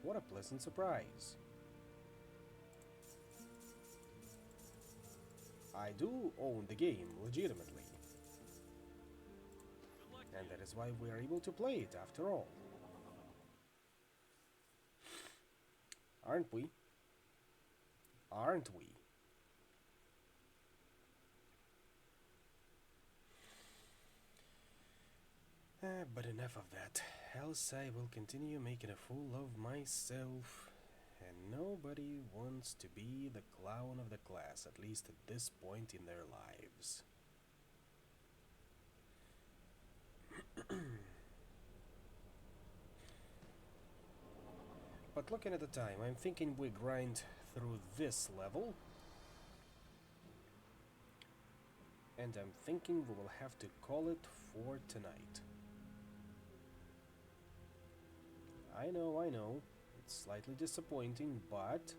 what a pleasant surprise. I do own the game legitimately. And that is why we are able to play it after all. Aren't we? Aren't we? But enough of that, else I will continue making a fool of myself, and nobody wants to be the clown of the class, at least at this point in their lives. But looking at the time, I'm thinking we grind through this level, and I'm thinking we will have to call it for tonight. I know, it's slightly disappointing, but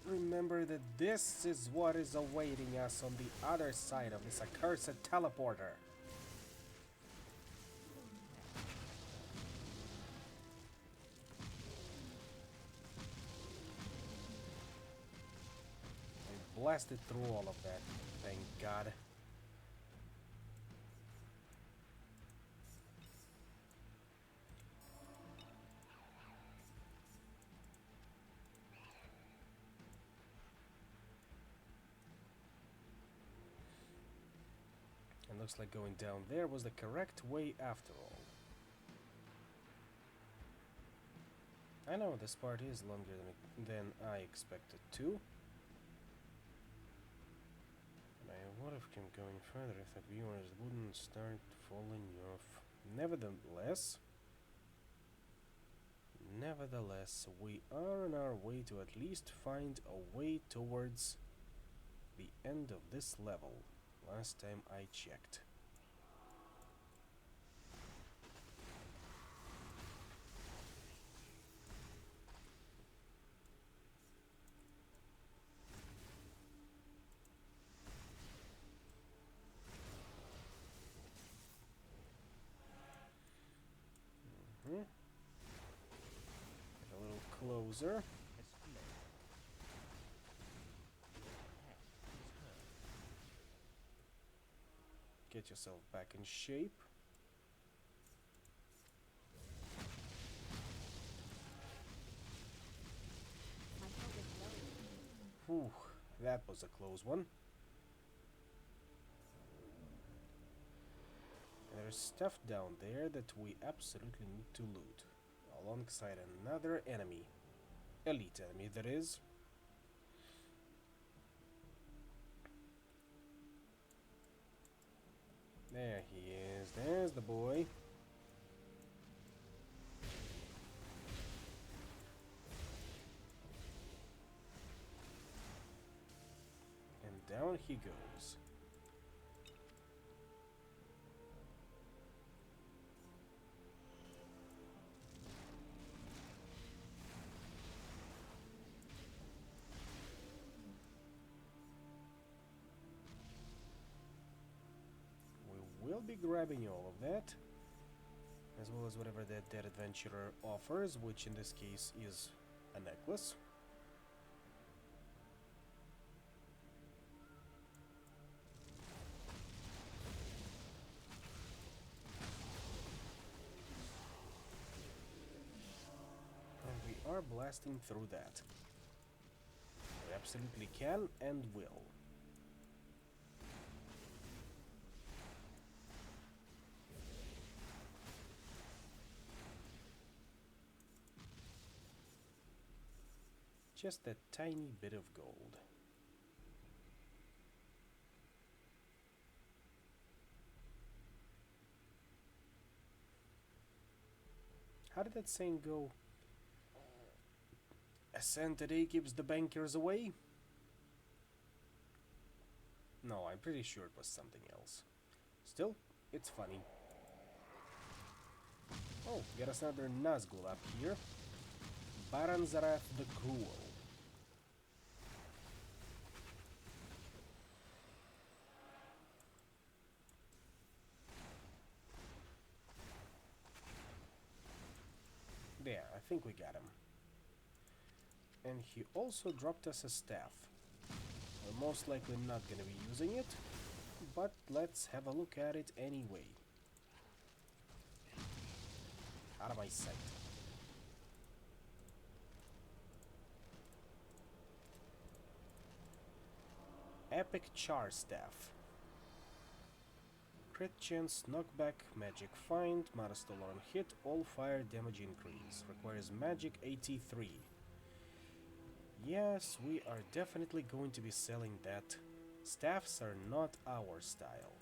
remember that this is what is awaiting us on the other side of this accursed teleporter. I blasted through all of that, thank God. And looks like going down there was the correct way after all. I know this part is longer than I expected to. And I would have kept going further if the viewers wouldn't start falling off. Nevertheless, we are on our way to at least find a way towards the end of this level. Last time I checked. Get a little closer. Get yourself back in shape. My health is low. Whew, that was a close one. There's stuff down there that we absolutely need to loot, alongside another enemy. Elite enemy, that is. There he is. There's the boy. And down he goes. We'll be grabbing all of that, as well as whatever that dead adventurer offers, which in this case is a necklace. And we are blasting through that. We absolutely can and will. Just a tiny bit of gold. How did that saying go? A cent a day keeps the bankers away? No, I'm pretty sure it was something else. Still, It's funny. Oh, get us another Nazgul up here. Baron Zarath the Cruel. There, I think we got him. And he also dropped us a staff. We're most likely not gonna be using it, but let's have a look at it anyway. Out of my sight. Epic Char Staff. Crit chance, knockback, magic find, modest alarm hit, all fire damage increase. Requires magic 83. Yes, we are definitely going to be selling that. Staffs are not our style.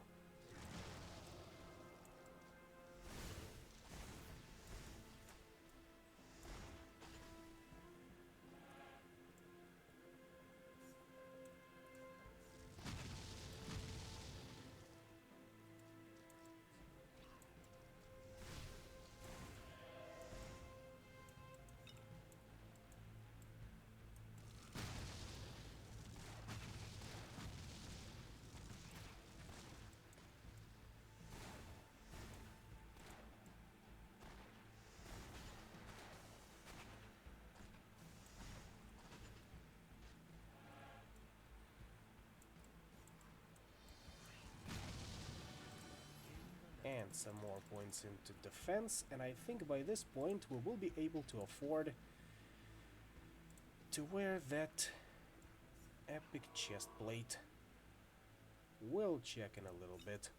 And some more points into defense, and I think by this point we will be able to afford to wear that epic chest plate. We'll check in a little bit.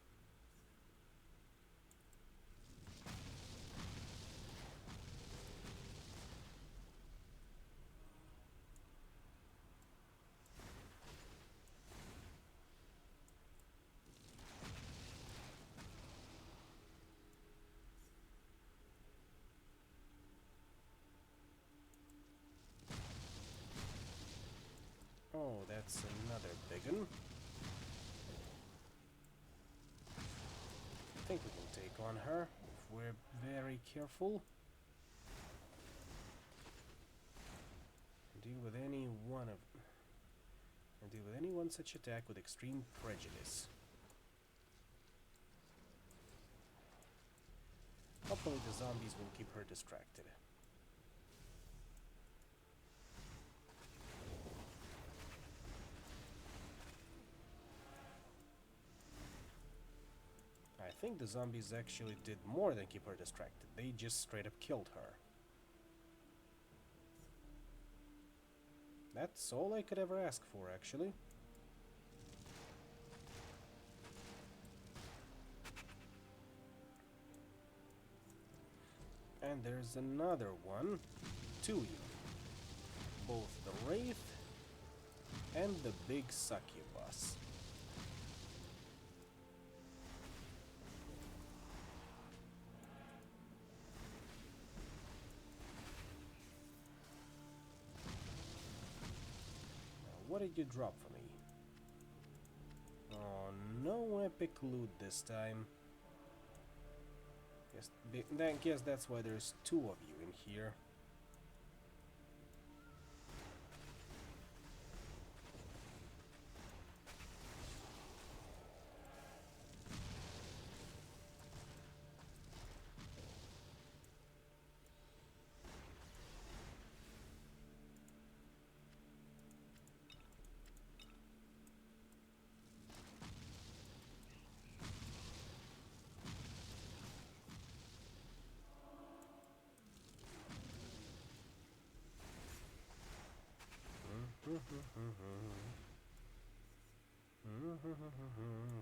Oh, that's another big one. I think we can take on her if we're very careful. Deal with any one of and deal with any one such attack with extreme prejudice. Hopefully the zombies will keep her distracted. I think the zombies actually did more than keep her distracted. They just straight up killed her. That's all I could ever ask for, actually. And there's another one. Two even. Both the Wraith and the big succubus. What did you drop for me? Oh, no epic loot this time. Guess that's why there's two of you in here.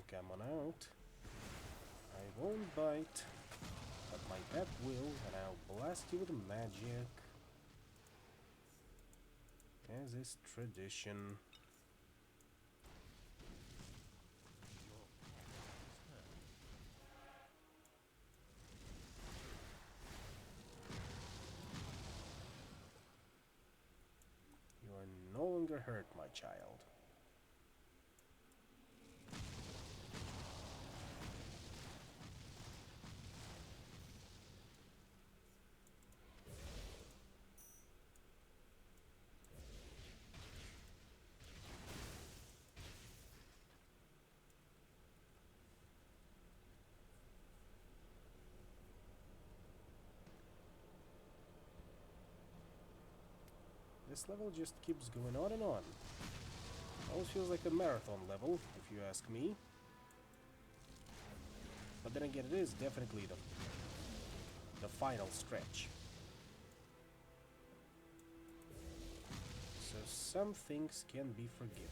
Come on out. I won't bite, but my pet will, and I'll blast you with magic. As is tradition. You are no longer hurt, my child. This level just keeps going on and on. Almost feels like a marathon level, if you ask me. But then again, it is definitely the final stretch. So some things can be forgiven.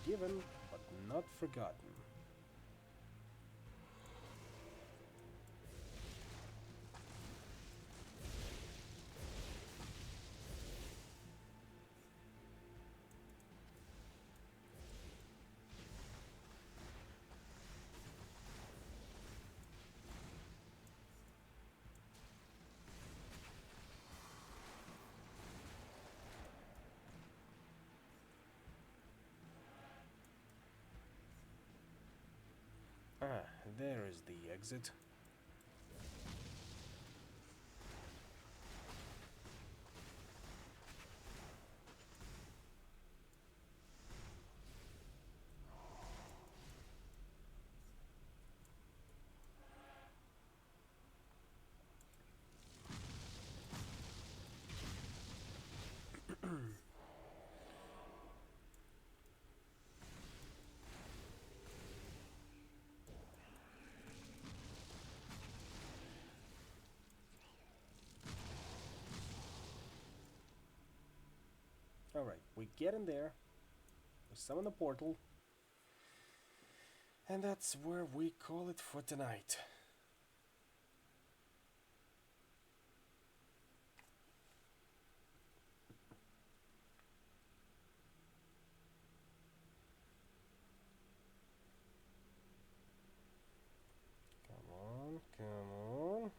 Forgiven, but not forgotten. Ah, there is the exit. Alright, we get in there, we summon a portal, and that's where we call it for tonight. Come on, come on.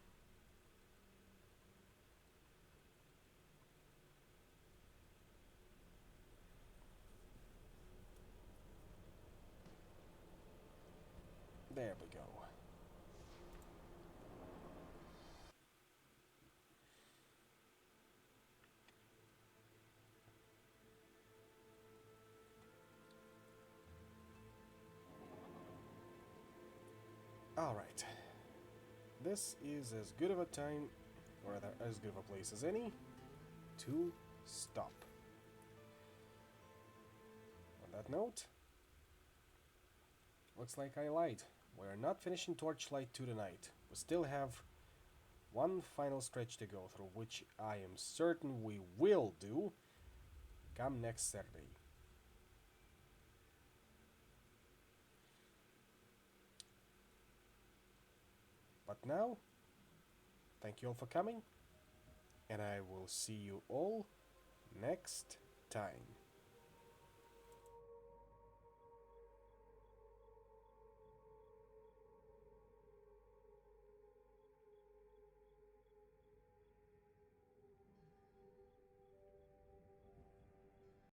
There we go. Alright. This is as good of a time, or rather as good of a place as any, to stop. On that note, looks like I lied. We're not finishing Torchlight 2 tonight. We still have one final stretch to go through, which I am certain we will do come next Saturday. But now, thank you all for coming, and I will see you all next time.